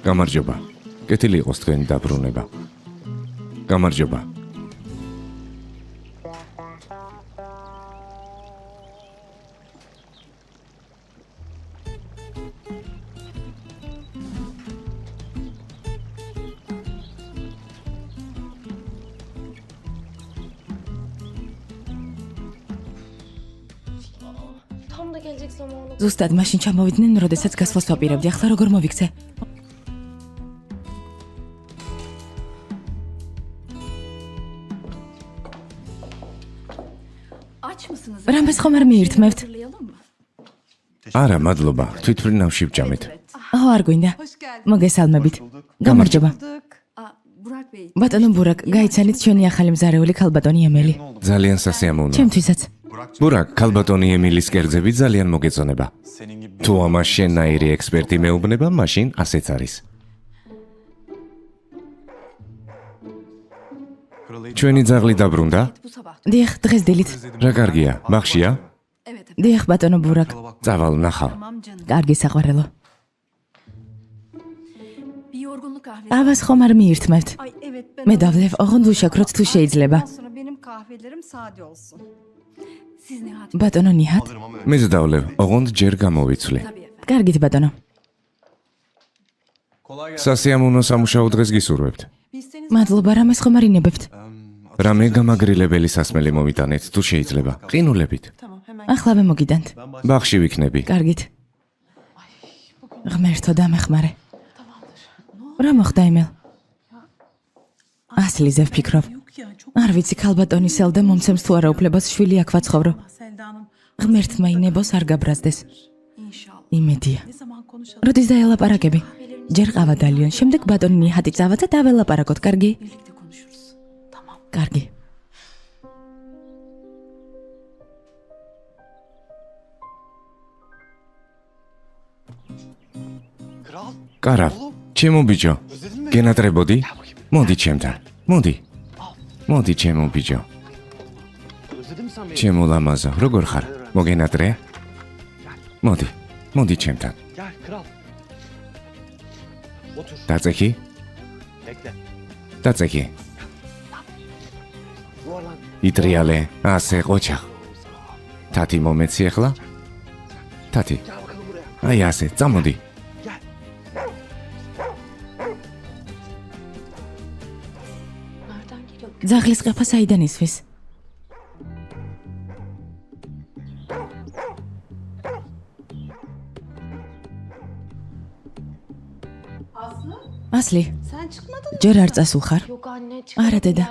გამარჯობა. კეთილი იყოს თქვენი დაბრუნება. გამარჯობა. ზუსტად მაშინ ჩამოვიდნენ, როდესაც გასვლას ვაპირებდი. ახლა როგორ მოვიქცე? რამეს ხომ არ მიირთმევთ? არა, მადლობა. თვითმფრინავში ვჭამეთ. არ გვინდა. მოგესალმებით. გამარჯობა. ბატონო ბურაკ, გაიცანით ჩვენი ახალი მზარეული ქალბატონი ემელი. ძალიან სასიამოვნო. ჩემთვისაც. ბურაკ, ქალბატონი ემილის კერძები ძალიან მოგეწონება. თუ ამას შენნაირი ექსპერტი მეუბნება, მაშინ ასეც არის. ჩვენი ძაღლი დაბრუნდა? დიახ, დღეს დილით. რა კარგია, ბახშია? დიახ, ბატონო ბურაკ. წავალ, ნახავ. კარგი საყვარელო. ავას ხომ არ მიირთმევთ? მე დავდევ, ოღონდ უშაქროთ თუ შეიძლება. ბატონო ნიჰად? მე ზდავლევ, ოღონდ ჯერ გამოვიცვლი. კარგით, ბატონო. სასიამოვნო სამუშაო დღეს გისურვებთ. მადლობა, რამეს ხომ არ ინებებთ? რამე გამაგრილებელი სასმელი მომიტანეთ, თუ შეიძლება. ყინულებით.ახლავე მოგიდანთ. ბახში ვიქნები. კარგით. ღმერთო დამეხმარე. რა მოხდა ემელ? ასლიზე ვფიქრობ. არ ვიცი, ქალბატონი სელდა მომცემს თუ არა უფლებას შვილი აქ ვაცხოვრო. ღმერთმა ინებოს არ გაბრაზდეს. იმედია. როდის დაელაპარაკები? ჯერ ყავა დალიონ, შემდეგ ბატონი ნიჰადი წავაცა დაველაპარაკოთ, კარგი? კარგი. კარავ, ჩემო ბიჭო, გენატრებოდი? მოდი ჩემთან, მოდი. მოდი ჩემო ბიჭო. ჩემო ლამაზო, როგორ ხარ? მოგენატრე? მოდი, მოდი ჩემთან. დაწექი? დაწექი. იტრიალე, ასე ყოჩა. თათი მომეცი ახლა? თათი. აი ასე, წამოდი. ძაღლის ყეფა საიდან ისვის? ასლი, ჯერ არ წასულ ხარ? არა დედა,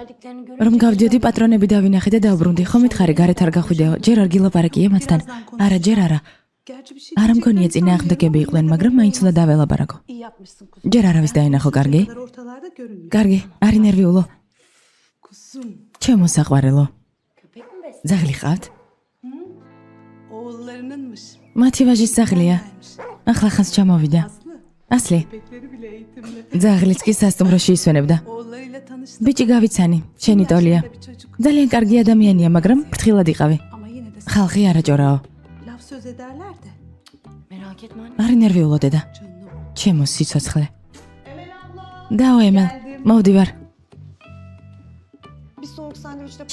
რომ გავდიოდი პატრონები დავინახე და დავბრუნდი, ხომ მითხარი გარეთ არ გახვიდეო, ჯერ არ გილაპარაკიე მათთან? არა, ჯერ არა. არა მგონია წინააღმდეგები იყვნენ, მაგრამ მაინც უნდა დაველაპარაკო. ჯერ არავის დაინახო, კარგი? კარგი, არი ნერვიულო. ჩემო საყვარელო. ძაღლი ყავთ? მათი ვაჟის ძაღლია. ახლა ხანს ჩამოვიდა. ასლი. ძაღლიც კი სასტუმროში ისვენებდა. ბიჭი გავიცანი, შენი ტოლია. ძალიან კარგი ადამიანია, მაგრამ ფრთხილად იყავი. ხალხი არაჭორაო. არი ნერვიულო დედა. ჩემო სიცოცხლე. დაო ემელ, მოვდივარ.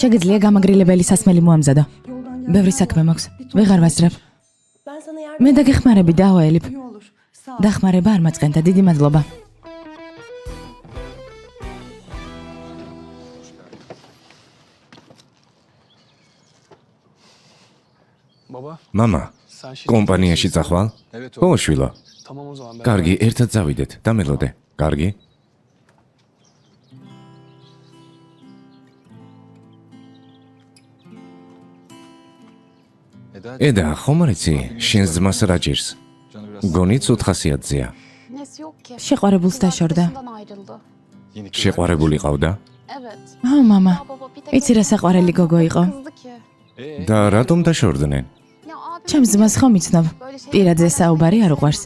შეგიძლია გამაგრილებელი სასმელი მოამზადო. ბევრი საქმე მაქვს, ვეღარ ვასწრებ. მე დაგეხმარები დაო ელიფ. დახმარება არ მაწყენდა, დიდი მადლობა. მამა, კომპანიაში წახვალ? ო, შვილო. კარგი, ერთად წავიდეთ, დამელოდე. კარგი? ედა, ხომ არ იცი, შენს ძმას რა ჭირს? გონი ცუდ ხასიათზეა. შეყვარებულს დაშორდა. შეყვარებული ყავდა? ო, მამა, იცი რა საყვარელი გოგო იყო? და რატომ დაშორდნენ? ჩემს ძმას ხომ იცნობ? პირადზე საუბარი არ უყვარს.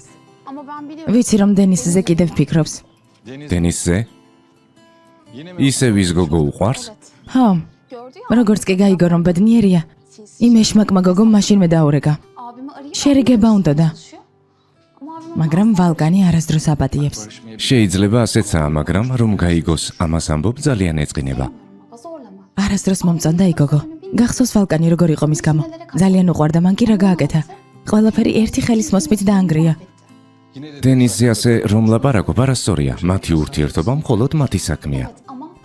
ვიცი რომ დენისზე კიდევ ფიქრობს. დენისზე? ისევ ის გოგო უყვარს? ხო, როგორც კი გაიგო რომ ბედნიერია, იმ ეშმაკმა გოგომ მაშინვე დაურეკა. შერიგება უნდოდა. მაგრამ ვალკანი არასდროს აპატიებს. შეიძლება ასეცაა, მაგრამ რომ გაიგოს ამას ამბობ ძალიან ეწყინება. არასდროს მომწონდა იგოგო. გახსოვს ვალკანი როგორ იყო მის გამო. ძალიან უყვარდა, მან კი რა გააკეთა. ყველაფერი ერთი ხელის მოსმით დაანგრია. დენისზე ასე რომ ლაპარაკობ არასწორია. მათი ურთიერთობა მხოლოდ მათი საქმეა.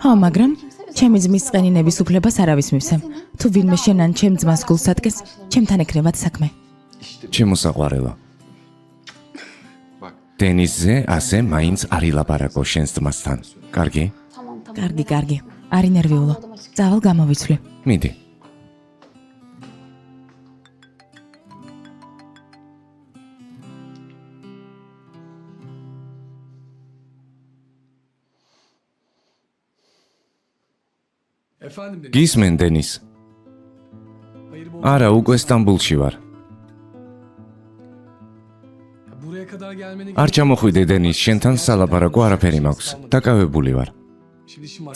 ხო, მაგრამ ჩემი ძმის წყენინების უფლებას არავის მივსემ. თუ ვინმე შენან ჩემ ძმას გულს ატკეს, ჩემთან ეკნებათ საქმე. ჩემო საყვარელო. დენისზე ასე მაინც არ ილაპარაკო შენს ძმასთან. კარგი? კარგი. არ ინერვიულო. წავალ გამოვიცვლი. მიდი. გისმენ დენის? არა, უკვე სტამბულში ვარ. არ ჩამოხვიდე დენის, შენთან სალაპარაკო არაფერი მაქვს. დაკავებული ვარ.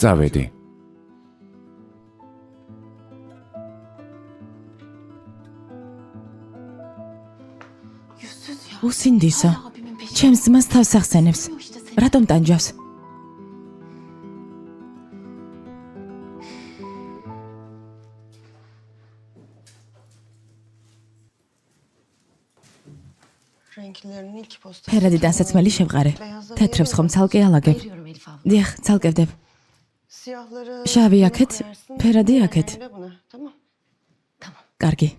წავედი. უსინდისო. ჩემს ძმას თავს ახსენებს. რატომ ტანჯავს? ფერადი დასაცმელი შევყარე. თეთრებს ხომ ცალკე ალაგებ. დიახ, ცალკევდებ. შავი აქეთ, ფერადი აქეთ. კარგი.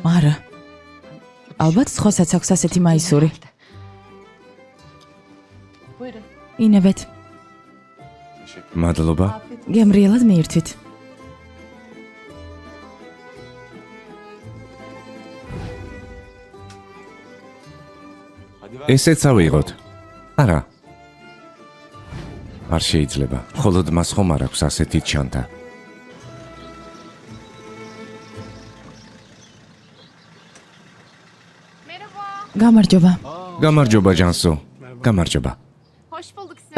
არა. ალბათ ცხოსაც აქვს ასეთი მაისური. ინებეთ. მადლობა. გემრიელად მიირთვით. ესეც ავიღოთ. არა. არ შეიძლება. მხოლოდ მას ხომ არ აქვს ასეთი ჩანთა. გამარჯობა. გამარჯობა ჯანსო. გამარჯობა.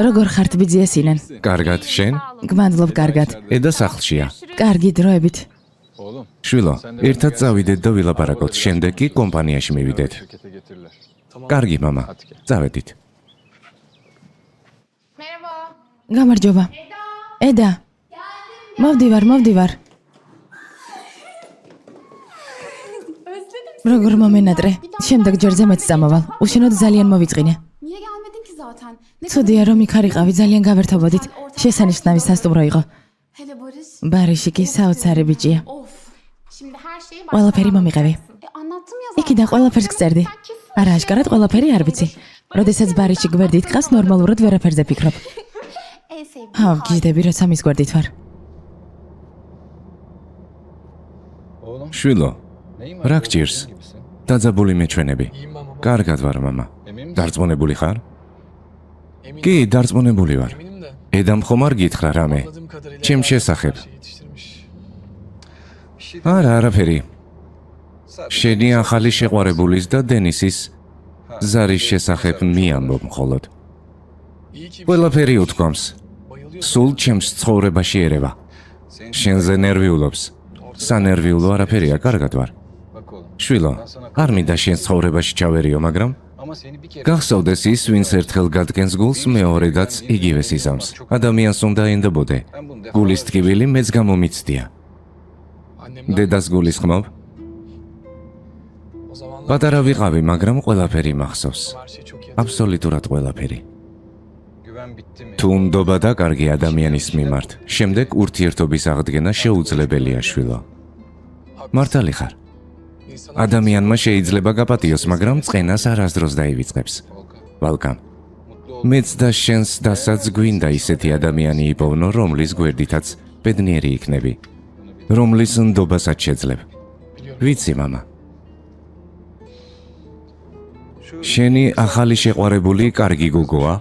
როგორ ხართ ბიძიესინენ? კარგად, შენ? გმადლობ, კარგად. ედა სახლშია. კარგი დროებით. შვილო, ერთად წავიდეთ და ვილაპარაკოთ, შემდეგ კი კომპანიაში მივიდეთ. კარგი, მამა. წავედით. გამარჯობა. ედა. მოვდივარ. როგორ მომენატრე? შემდეგ ჯერზე მეც წამოვალ. უშენოდ ძალიან მოვიწყინე. ცუდია რომ იქ არ იყავი, ძალიან გავერთობოდით. შესანიშნავი სასტუმრო იყო. ბარიში კი საოცარი ბიჭია. ყველაფერი მომიყევი. იქიდან ყველაფერს გწერდი. არა, აშკარად ყველაფერი არ ვიცი. როდესაც ბარიში გვერდით ყავს, ნორმალურად ვერაფერზე ფიქრობ. გიჟდები, როცა მის გვერდით ვარ. შვილო, რა გჭირს? დაძაბული მეჩვენები. კარგად ვარ, მამა. დარწმუნებული ხარ? კი, დარწმუნებული ვარ. ედამ ხომ არ გითხრა რამე? ჩემ შესახებ. არა, არაფერი. შენი ახალი შეყვარებულის და დენისის ზარის შესახებ მიამბობ მხოლოდ. ყველაფერი უთქვამს. სულ ჩემს ცხოვრებაში ერევა. შენზე ნერვიულობს. სანერვიულო არაფერია, კარგად ვარ. შვილო, არ მინდა შენს ცხოვრებაში ჩავერიო, მაგრამ გახსოვდეს ის, ვინც ერთხელ გადგენს გულს, მეორედაც იგივეს იზამს. ადამიანს უნდა ენდობოდე. გულის ტკივილი მეც გამომიცდია. დედას გულისხმობ? პატარა ვიყავი, მაგრამ ყველაფერი მახსოვს. აბსოლუტურად ყველაფერი. თუ უნდობა და კარგი ადამიანის მიმართ, შემდეგ ურთიერთობის აღდგენა შეუძლებელია, შვილო. მართალი ხარ. ადამიანმა შეიძლება გაპატიოს, მაგრამ წყენას არასდროს დაივიწყებს. ვალკა, მეც და შენს დასაც გვინდა ისეთი ადამიანი იპოვნო, რომლის გვერდითაც ბედნიერი იქნები, რომლის ნდობასაც შეძლებ. ვიცი, მამა. შენი ახალი შეყვარებული კარგი გოგოა?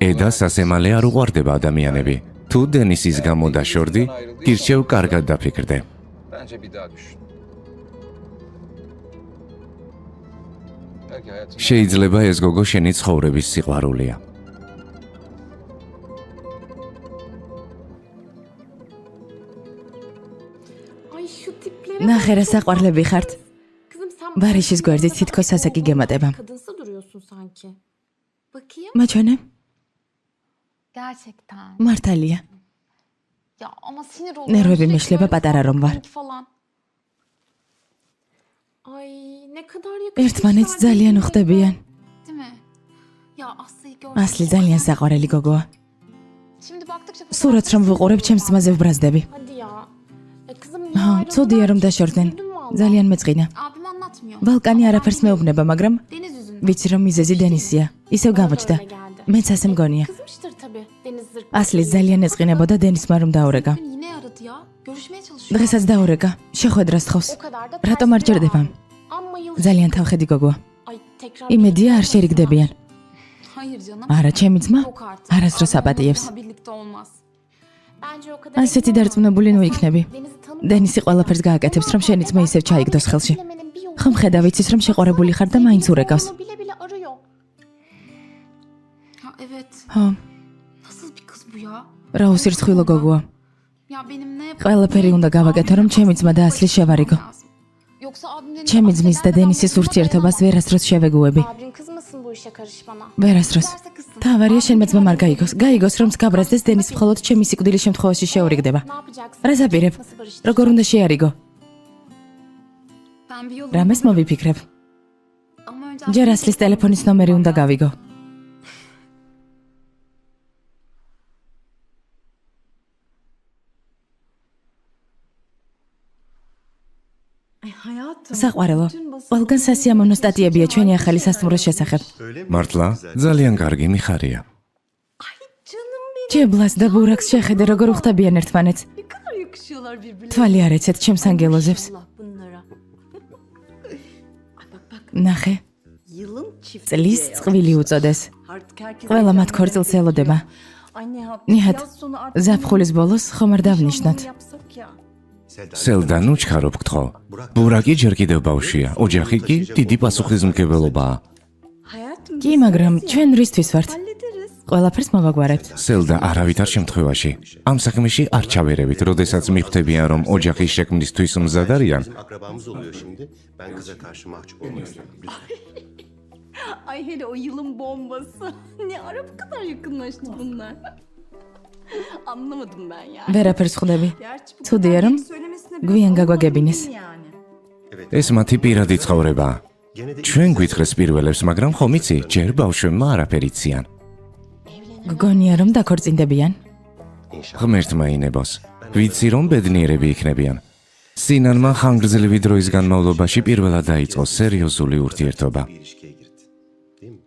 ედას ასე მალე არ უყვარდება ადამიანები. თუ დენისის გამო დაშორდი, გირჩევ კარგად დაფიქრდე. შეიძლება ეს გოგო შენი ცხოვრების სიყვარულია. ნახე რა საყვარლები ხართ. ბარიშის გვერდით თითქოს ასაკი გემატება. მაჩვენე? Gerçekten. მართალია. Ya ama sinir oluyorum. ნერვები sürekli მეშლება böyle პატარა რომ ვარ. panik falan. Ay ne kadar yakışmışlar. ერთმანეთს ძალიან უხდებიან. Değil mi? Ya Aslı'yı gördüm. ასლი ძალიან საყვარელი გოგოა. Şimdi baktıkça სურათს რომ ვუყურებ, ჩემს ძმაზე ვბრაზდები. Hadi ya. Kızım ჰა, ცოდია რომ დაშორდნენ. ძალიან მეწყინა. Abim anlatmıyor. ბალკანი არაფერს მეუბნება, მაგრამ Deniz yüzünden. ვიცი რომ მიზეზი დენისია. ისევ გამოჩნდა. მეც ასე მგონია. Kızmıştır tabii. Deniz zırh. ასლი ძალიან ეწყინებოდა დენისმა რომ დაურეკა. Bugün yine aradı ya. Görüşmeye çalışıyor. დღესაც დაურეკა. შეხვედრას თხოვს. O kadar da რატომ არ ters bir ჭირდება? adam. Amma yıl. ძალიან თავხედი გოგოა. Ay tekrar. იმედია არ შერიგდებიან. Hayır canım. არა, ჩემი ძმა Yok artık. არასდროს აპატიებს. Daha birlikte olmaz. Bence o kadar. ასეთი დარწმუნებული ნუ იქნები. Deniz'i tanımıyor. დენისი ყველაფერს გააკეთებს, რომ შენი ძმა ისევ ჩაიგდოს ხელში. ხომ ხედავ იცის რომ შეყვარებული ხარ და მაინც ურეკავს. Bile bile arıyor. Ha evet. ხო, Nasıl bir kız bu ya? რა უსირცხვილო გოგოა. Ya benim ne ყველაფერი უნდა გავაკეთო, რომ ჩემი ძმა და ასლი შევარიგო. Yoksa abimden ჩემი ძმის და დენისის ურთიერთობას ვერასდროს შევეგუები. Abin kızmasın bu işe karışmana. ვერასდროს. Derse kızsın. თავარია შენმა ძმამ არ გაიგოს. გაიგოს რომ სკაბრაზდეს დენის მხოლოდ ჩემი სიკვდილის შემთხვევაში შეურიგდება. Ne yapacaksın? რა ზაპირებ? Nasıl barıştıracaksın? როგორ უნდა შეარიგო? Ben bir yol რამეს მოვიფიქრებ. Ama önce ჯერ ასლის ტელეფონის ნომერი უნდა გავიგო. საყვარელო, ყველგან სასიამოვნო სტატიებია ჩვენი ახალი სასტუმროს შესახებ. მართლა? ძალიან კარგი მიხარია. ჯებლას და ბურაკს შეხედე როგორ უხდებიან ერთმანეთს. Ne kadar yakışıyorlar birbirlerine. თვალი არ ეცეთ ჩემს ანგელოზებს. Allah bunlara. Ay bak ნახე, yılın çifti. წლის წყვილი უწოდეს. Artık herkes ყველა მათ evlenmeye ქორწილს başladı. ელოდება. Ay Nihat. Nihat, yaz sonu artık ზაფხულის ბოლოს ხომ არ დავნიშნოთ. nişanlını yapsak ya. სელდა, ნუ ჩქარო გთხოვ. ბურაკი ჯერ კიდევ ბავშვია, ოჯახი კი დიდი პასუხისმგებლობაა. Hayatım კი, მაგრამ ჩვენ რისთვის ვართ? hallederiz. ყველაფერს მოვაგვარებთ. სელდა, არავითარ შემთხვევაში. ამ საქმეში არ ჩავერევით, როდესაც მიხვდებიან, რომ ოჯახის შექმნისთვის მზად არიან. Bizim akrabamız oluyor şimdi. Ben kıza karşı mahcup olmak istiyorum. Lütfen. Ay hele o yılın bombası. Ne ara bu kadar yakınlaştı bunlar? Anlamadım ben yani. ვერაფერს ხვდები. Gerçi bu Ცუდია, kadar რომ net söylemesine biraz გვიან anlamadım გაგვაგებინეს. yani. ეს მათი პირადი ცხოვრებაა. Gene de ჩვენ გვითხრეს პირველებს, მაგრამ ხომ იცი, ჯერ ბავშვებმა არაფერი იციან. გგონია რომ დაქორწინდებიან. ღმერთმა ინებოს. ვიცი რომ ბედნიერები იქნებიან. სინანმა ხანგრძლივი დროის განმავლობაში პირველად დაიწყო სერიოზული ურთიერთობა. bir ilişkiye girdi. Değil mi?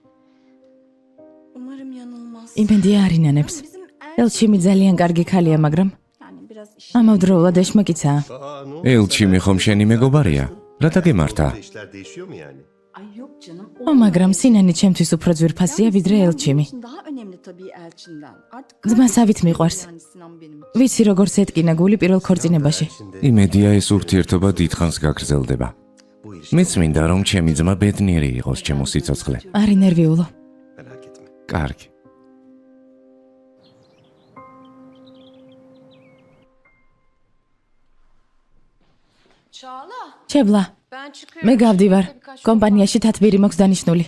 Umarım yanılmaz. იმედია არ ინანებს. Bizim ელჩიმი ძალიან კარგი ქალია, მაგრამ yani biraz iş. ამავდროულად ეშმაკიცაა. Aa ne oldu? ელჩიმი ხომ შენი მეგობარია? რათა გემართა? İşler değişiyor mu yani? Ay yok canım. ო, მაგრამ სინანი ჩემთვის უფრო ძვირფასია ვიდრე ელჩიმი. Sinan daha önemli tabii Elçin'den. Artık ძმასავით მიყვარს. yani Sinan benim için. ვიცი როგორც ეთკინა გული პირველ ქორწინებაში. Şimdi იმედია ეს ურთიერთობა დიდხანს გაგრძელდება. bu ilişki მეც მინდა რომ ჩემი ძმა ბედნიერი იყოს ჩემო სიცოცხლე. არ ინერვიულო. merak etme. კარგი. Çağla. ჩებლა, Ben çıkıyorum. მე გავდივარ. Birkaç gün კომპანიაში თათბირი მაქვს დანიშნული.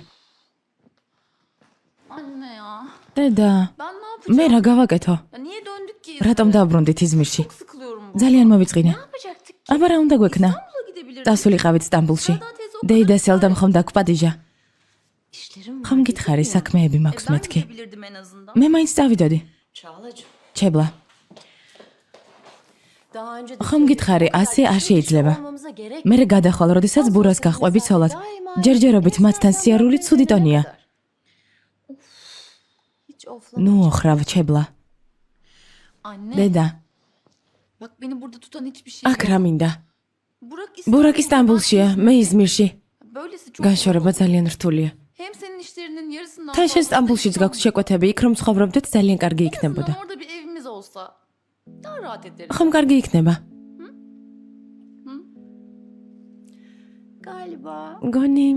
var. Anne ya. დედა, Ben ne yapacağım? მე რა გავაკეთო? Ya niye döndük ki? რატომ დავბრუნდით იზმირში? Çok sıkılıyorum bu. ძალიან მოვიწყინე. Ne yapacaktık ki? აბა რა უნდა გვექნა? İstanbul'a gidebilirdik. დასულიყავით სტამბულში. დეიდა სელდამ ხომ დაგვპადიჟა. İşlerim ხომ გითხარი, საქმეები მაქვს Ben მეთქი. gidebilirdim en azından. მე მაინც დავიდოდი. Çağlacığım. ჩებლა, Daha önce ხომ გითხარი, ასე არ შეიძლება. olmamıza gerek მე გადახვალ, როდესაც ბურას გახვევი ცოლად. ჯერჯერობით მათთან სიარული ცუდი ტონია. hiç oflama. ნუ ოხრავ, ჩებლა. Anne. დედა, Bak beni burada tutan hiçbir şey აქ რა მინდა? Burak ბურაკი სტამბულშია, მე იზმირში. Böylesi çok განშორება ძალიან rთულია. hem senin işlerinin yarısından თან შენ სტამბულშიც გაქვს შეკვეთები, იქ რომ ცხოვრობდეთ ძალიან კარგი En იქნებოდა. azından orada bir evimiz olsa daha rahat ederiz. ხომ კარგი იქნება? Galiba. გონი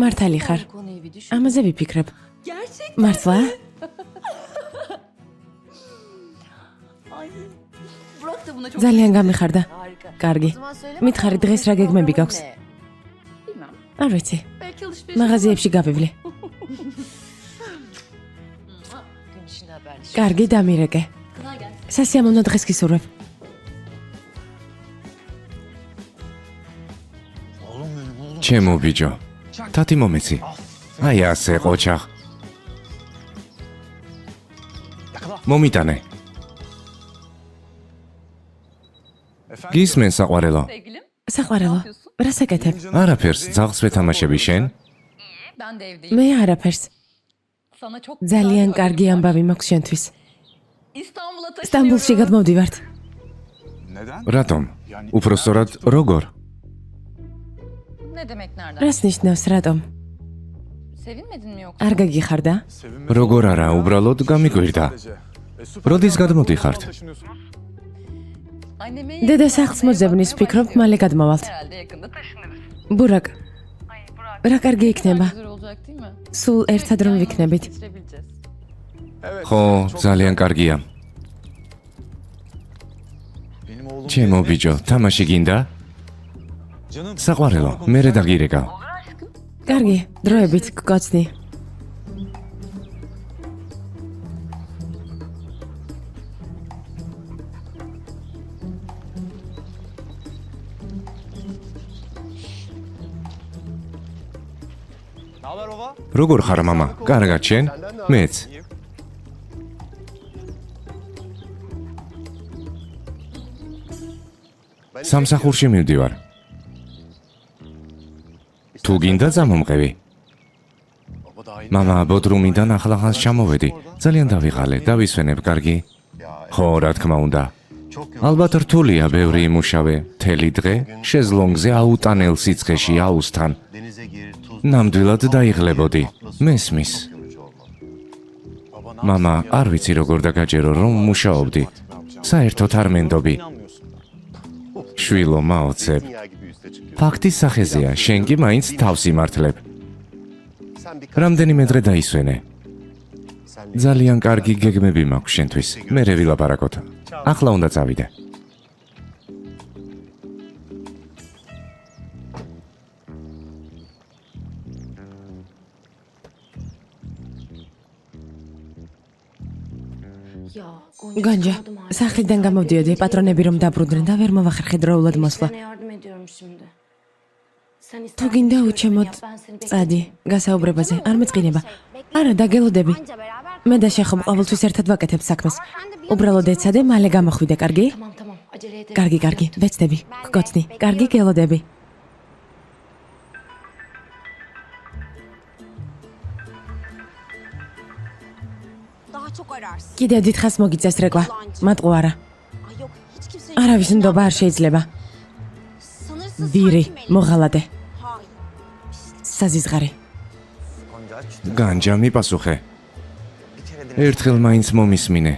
მართალი ხარ. Bu konuyu bir düşün. ამაზე ვიფიქრებ. Gerçekten. მართლა? Ay. Burak da buna çok ძალიან გამიხარდა. harika. კარგი. O zaman söyle მითხარი bakalım, დღეს რა გეგმები programın გაქვს? ne? Bilmem. არ ვიცი. Belki alışveriş. მაღაზიებში გავივლი. Gün içinde haberleşiriz. კარგი დამირეკე. Kolay gelsin. სასიამოვნო დღეს გისურვებ. ჩემო ბიჭო, თათი მომეცი. აი ასე ყოჩახ. მომიტანე. გისმენ საყვარელო. Sevgilim, საყვარელო, რას აკეთებ? არაფერს ძაღლს ვეთამაშები შენ? ben de evdeyim. მე არაფერს. Sana çok ძალიან güzel bir კარგი ამბავი მაქვს შენთვის. İstanbul'a taşınıyorum. სტამბულში გადმოვდივართ. რატომ? უფრო სწორად, როგორ? Ne demek nereden? რას ნიშნავს რატომ? Sevinmedin mi yoksa? არ გაგიხარდა? როგორ არა, უბრალოდ გამიგვირდა. როდის გადმოდიხართ? Anneme დედა სახლს მოძებნის, ვფიქრობ, მალე გადმოვალთ. herhalde yakında taşınırız. ბურაკ, Ay Burak. რა კარგი იქნება. Güzel olacak değil mi? სულ ერთად რომ ვიქნებით. Geçirebileceğiz. ხო, ძალიან კარგია. ჩემო ბიჭო, თამაში გინდა? საყვარელო, მერე დაგირეკავ. კარგი, დროებით გკოცნი. როგორ ხარ, მამა? კარგად შენ? მეც. სამსახურში მივდივარ. თუ გინდა წამომყევი. მამა, ბოდრუმიდან ახლახანს ჩამოვედი. ძალიან დავიღალე, დავისვენებ, კარგი? ხო, რა თქმა უნდა. ალბათ რთულია ბევრი იმუშავე. მთელი დღე შეზლონგზე აუტანელ სიცხეში აუსთან. Denize gir, tuz. ნამდვილად დაიღლებოდი. მესმის. მამა, არ ვიცი როგორ დაგაჯერო, რომ მუშაობდი. საერთოდ არ მენდობი. შვილო, მაოცებ. Dünya gibi üste çıkıyor. ფაქტის სახეზეა, შენ კი მაინც თავს იმართლებ. Sen bir რამდენიმე დღე დაისვენე. sen ძალიან კარგი გეგმები მაქვს შენთვის. მერე ვილაპარაკოთ. ახლა უნდა წავიდე. Ya გონჯა, სახლიდან გამოვდიოდი, პატრონები რომ დაბრუნდნენ და ვერ მოვახერხე დროულად მოსვლა. Sana yardım ediyorum şimdi. Sen თუ გინდა უჩემოდ წადი გასაუბრებაზე, არ მეწყინება. არა, დაგელოდები. მე და შეხომ ყოველთვის ერთად ვაკეთებ საქმეს. უბრალოდ ეცადე, მალე გამოხვიდე, კარგი? Tamam tamam acele edelim. კარგი, კარგი, ვეცდები. გკოცნი. კარგი, გელოდები. Daha çok ararsın. კიდევ დიდხანს მოგიწევს რეკვა. მატყუ არა. Ay yok hiç kimsenin... არავის ნდობა არ შეიძლება. Sanırsın ვირი, sanki melek. მოღალადე, Hayır. საზიზღარი. განჯა, მიპასუხე. ერთხელ მაინც მომისმინე.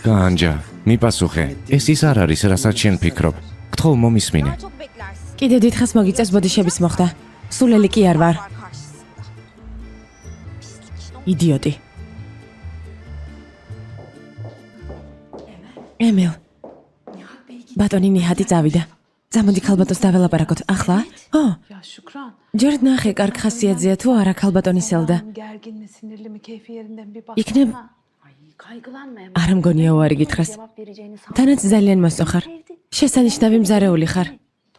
განჯა, მიპასუხე. ეს ის არ არის, რასაც შენ ფიქრობ. გთხოვ, მომისმინე. Daha çok beklersin. კიდევ დიდხანს მოგიწევს ბოდიშების მოხდა. სულელი კი არ ვარ. Var karşısında. Pislik işte. იდიოტი. ემილ. ბატონი ნიჰატი წავიდა. წამოდი ქალბატონს დაველაპარაკოთ. ახლა? ო, Ya Şükran, ჯერ ნახე კარგ ხასიათზეა თუ არა ქალბატონის ელდა. gergin mi, sinirli mi, keyfi yerinden bir იქნებ baksana. Ay kaygılanma hemen. არ მგონია უარი გითხრას. Cevap vereceğini sanmıyorum. თანაც ძალიან მოსწოხარ. შესანიშნავი მზარეული ხარ.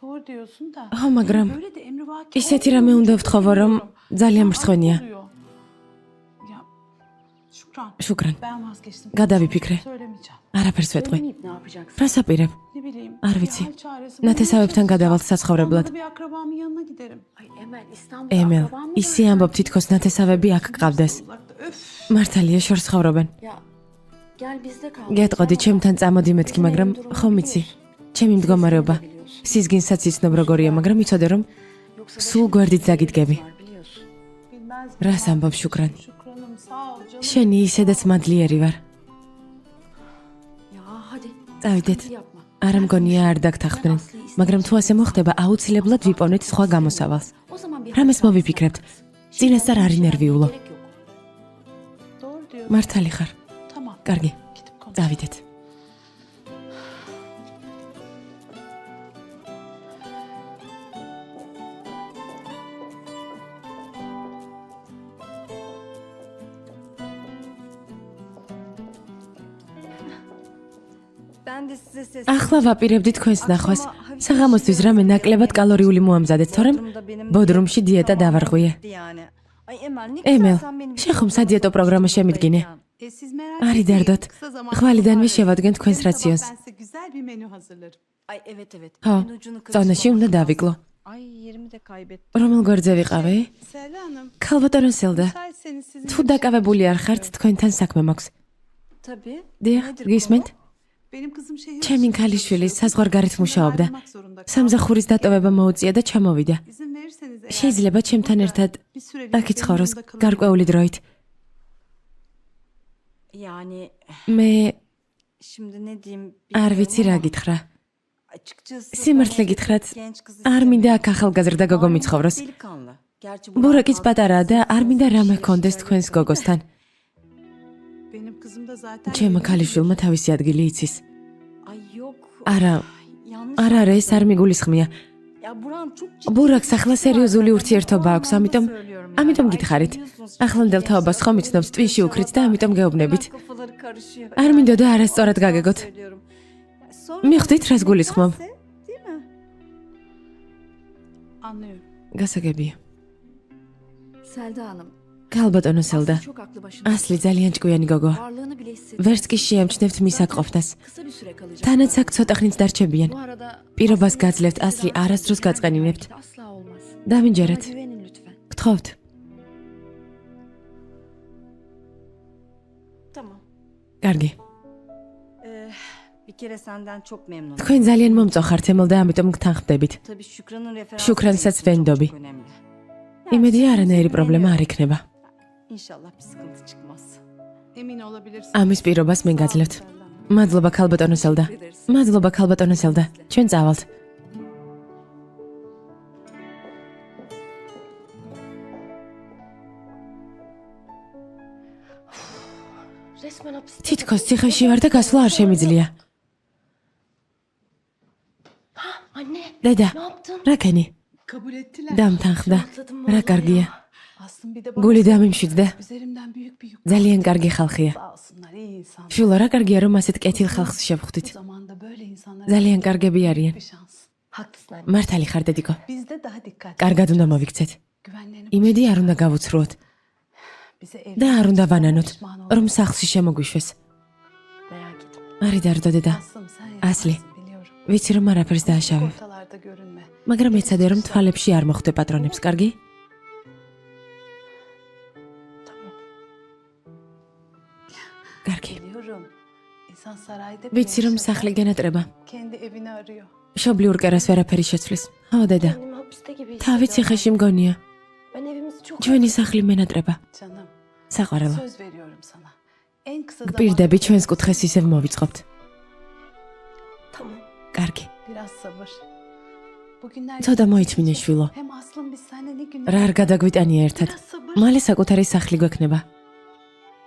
Doğru diyorsun da. ხო, მაგრამ Böyle de emrivaki ისეთი რამე უნდა ვთხოვო, რომ ძალიან მრცხვენია. oluyor. Ya Şükran. Ben vazgeçtim. Gadavipikre. Söylemeyeceğim. არაფერს ვეტყვი. Söylemeyip ne yapacaksın? რას აპირებ? Ne bileyim. არ bir ვიცი. hal çaresi ნათესავებთან bulmaya გადავალთ çalışacağım. საცხოვრებლად. Olmadı bir akrabamın yanına giderim. Ay Emel İstanbul'da ემელ, akraban mı ისი var? ამბობ თითქოს ნათესავები აქ გყავდეს. Uzakta öf. მართალია შორს ცხოვრობენ. Ya gel bizde kal. გეტყოდი ჩემთან წამოდი მეთქი, მაგრამ ხომ იცი? ჩემი მდგომარეობა. სიზგინსაც იცნობ როგორია, მაგრამ იცოდე რომ სულ გვერდით დაგიდგები. Bilmez mi? რას ამბობ შუკრან? Şükranım sağ ol canım. შენი ისედაც მადლიერი ვარ. Ya hadi. წავიდეთ. Hadi yapma. არ მგონია არ დაგთანხმდნენ, მაგრამ თუ ასე მოხდება, აუცილებლად ვიპოვნეთ სხვა გამოსავალს. O zaman bir რამეს hata მოვიფიქრებთ? yapmak. წინასწარ არ ინერვიულო. Gerek yok. Doğru diyorsun. მართალი ხარ. Tamam. კარგი, Gidip konuş. წავიდეთ. Ben de size ses. ახლა ვაპირებდი თქვენს ნახვას. საღამოსთვის რამე ნაკლებად კალორიული მოამზადეთ, თორემ ბოდრუმში დიეტა დავარღვიე. Yani. Ay Emel ne ემელ, güzel sen benim. შენ ხომ სადიეტო პროგრამა შემიდგინე? Siz merak არ etmeyin. იდარდოთ. Kısa zamanda ხვალიდანვე toparlarım. შევადგენთ თქვენს Yarın sabah რაციონს. Ben size güzel bir menü hazırlarım. Ay evet evet. ხო, En ucunu წონაში უნდა დავიკლო. Ay yerimi de kaybettim. რომელ გვერდზე ვიყავი? Selda Hanım. ქალბატონო სელდა. Müsaitseniz sizinle თუ bir şey დაკავებული არ ხართ, თქვენთან საქმე მაქვს. Tabii. დიახ, Nedir გისმენთ? Benim kızım şehir ჩემი dışında ქალიშვილი çalışıyor. საზღვარგარეთ მუშაობდა. Ayrılmak zorunda kaldı. სამზახურის დატოვება მოუწია და ჩამოვიდა. İzin verirseniz eğer შეიძლება ჩემთან burada ერთად bir süreliğine აქ benim იცხოვროს yanımda kalabilir. გარკვეული დროით. Yani მე şimdi ne diyeyim არ bilmiyorum ვიცი რა ama გითხრა. açıkçası სიმართლე ben გითხრათ, genç kız არ მინდა istemiyorum. აქ ახალგაზრდა გოგო Malum მიცხოვროს. delikanlı. Gerçi ბურაკიც Burak პატარაა და არ მინდა რამე Şirin ჰქონდეს şeyler თქვენს yapıyor. გოგოსთან. Benim kızım da zaten ჩემმა ქალიშვილმა თავისი ადგილი იცის. Ay yok. არა, Yanlış. არა, არა, ეს არ მიგულისხმია. Ya Burak çok ciddi. ბურაკს ახლა სერიოზული ურთიერთობა აქვს, O ამიტომ anlamda söylüyorum yani. ამიტომ Ay, გითხარით. biliyorsunuz, ახლანდელ gençler თაობას ხომ იცნობს ტვინში უქრიც და ამიტომ გეუბნებით. Kafaları karışıyor. არ მინდოდა არასწორად გაგეგოთ. Söylüyorum. Sonra მიხვდით რას გულისხმობ? Değil mi? anlıyorum. გასაგებია. Selda Hanım. ქალბატონო სელდა. Aslı çok aklı başında. ასლი ძალიან ჭკვიანი გოგო. Varlığını bile hissediyor. ვერც კი შეამჩნევთ მის აკყოფნას. Kısa bir süre kalacak. თანაც აქ ცოტა ხნით დარჩებიან. Bu arada პირობას Aslı'nın გაძლევთ, sizi ასლი daha არასდროს önceden გაწყენინებთ. Asla olmaz. Bana დამინჯერეთ. güvenin lütfen. გთხოვთ. Tamam. კარგი. Bir kere senden çok memnunum. თქვენ ძალიან მომწოხართ ემელ და ამიტომ გთანხმდებით. Tabii Şükran'ın referansı Şükran'საც benim için ვენდობი. çok önemli. იმედია არანაირი პრობლემა არ იქნება. İnşallah bir sıkıntı çıkmaz. Emin olabilirsiniz. ამის პირობას მე გაძლევთ. Selda Hanım. მადლობა ქალბატონო სელდა. მადლობა ქალბატონო სელდა. ჩვენ წავალთ. Resmen hapiste. თითქოს ციხეში ვარ და გასვლა არ შემიძლია. Anne. დედა, Ne yaptın? რა კენი? Kabul ettiler. დამთანხმდა. Atladım რა vallahi კარგია. ya. Aslım bir de გული bana დამიმშვიდდა. üzerimden büyük bir yük. ძალიან კარგი ხალხია. Sağ olsunlar iyi insanlar. შვილო, რა კარგია რომ ასეთ კეთილ ხალხს Bu შევხვდით. zamanda böyle insanlar ძალიან კარგები არიან. bir şans. Haklısın anne. მართალი ხარ დედიკო. Biz de daha dikkatli. კარგად უნდა მოვიქცეთ. Güvenlerini იმედი არ უნდა გავუცრუოთ bize და არ უნდა ვანანოთ, pişman რომ სახლში შემოგვიშვეს. Merak etme. არ იდარდო დედა. Aslım sen Asli. yaparsın biliyorum. ვიცი რომ არაფერს დააშავე, Ortalarda görünme. მაგრამ ეცადე რომ თვალებში არ მოხვდე პატრონებს, კარგი? კარგი. Biliyorum. İnsan sarayda bile ვიცი რომ yaşasa სახლი გენატრება. kendi evini arıyor. მშობლიურ კერას ვერაფერი შეცვლის. ხო დედა. Kendimi hapiste gibi თავი hissediyorum. ციხეში მგონია. Ben evimizi çok ჩვენი სახლი მენატრება. Canım საყვარელო. söz veriyorum sana. En kısa zamanda გპირდები ჩვენს კუთხეს ისევ მოვიწყობთ. Tamam. კარგი. biraz sabır. Bugünler ცოტა მოიწმინე შვილო. hem Aslım biz seninle ne gün რა არ გადაგვიტანია ერთად. biraz sabır. მალე საკუთარი სახლი გვექნება.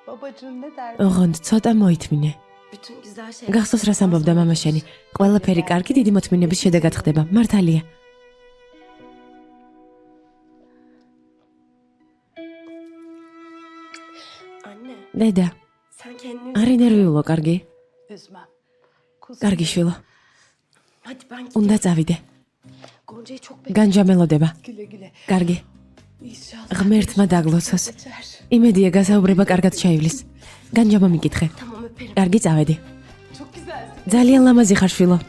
Babacığım ne der? ოღონდ ცოტა მოიწმინე. Bütün güzel şeyler. გახსოვს რას ამბობდა მამა შენი? ყველაფერი კარგი დიდი მოთმინების შედეგად ხდება. მართალია. Anne Dede. sen kendini... არ ინერვიულო, კარგი? Üzmem. Kuzum. კარგი შვილო. Hadi ben უნდა gideyim. წავიდე. Gonca'yı çok bekliyorum. განჯამელოდება. Güle güle. კარგი. İnşallah. ღმერთმა დაგლოცოს. geçer. იმედია გასაუბრება კარგად შეივლის. განჯა მომიკითხე. Tamam öperim. კარგი წავედი. Çok güzelsin. ძალიან ლამაზი ხარ შვილო.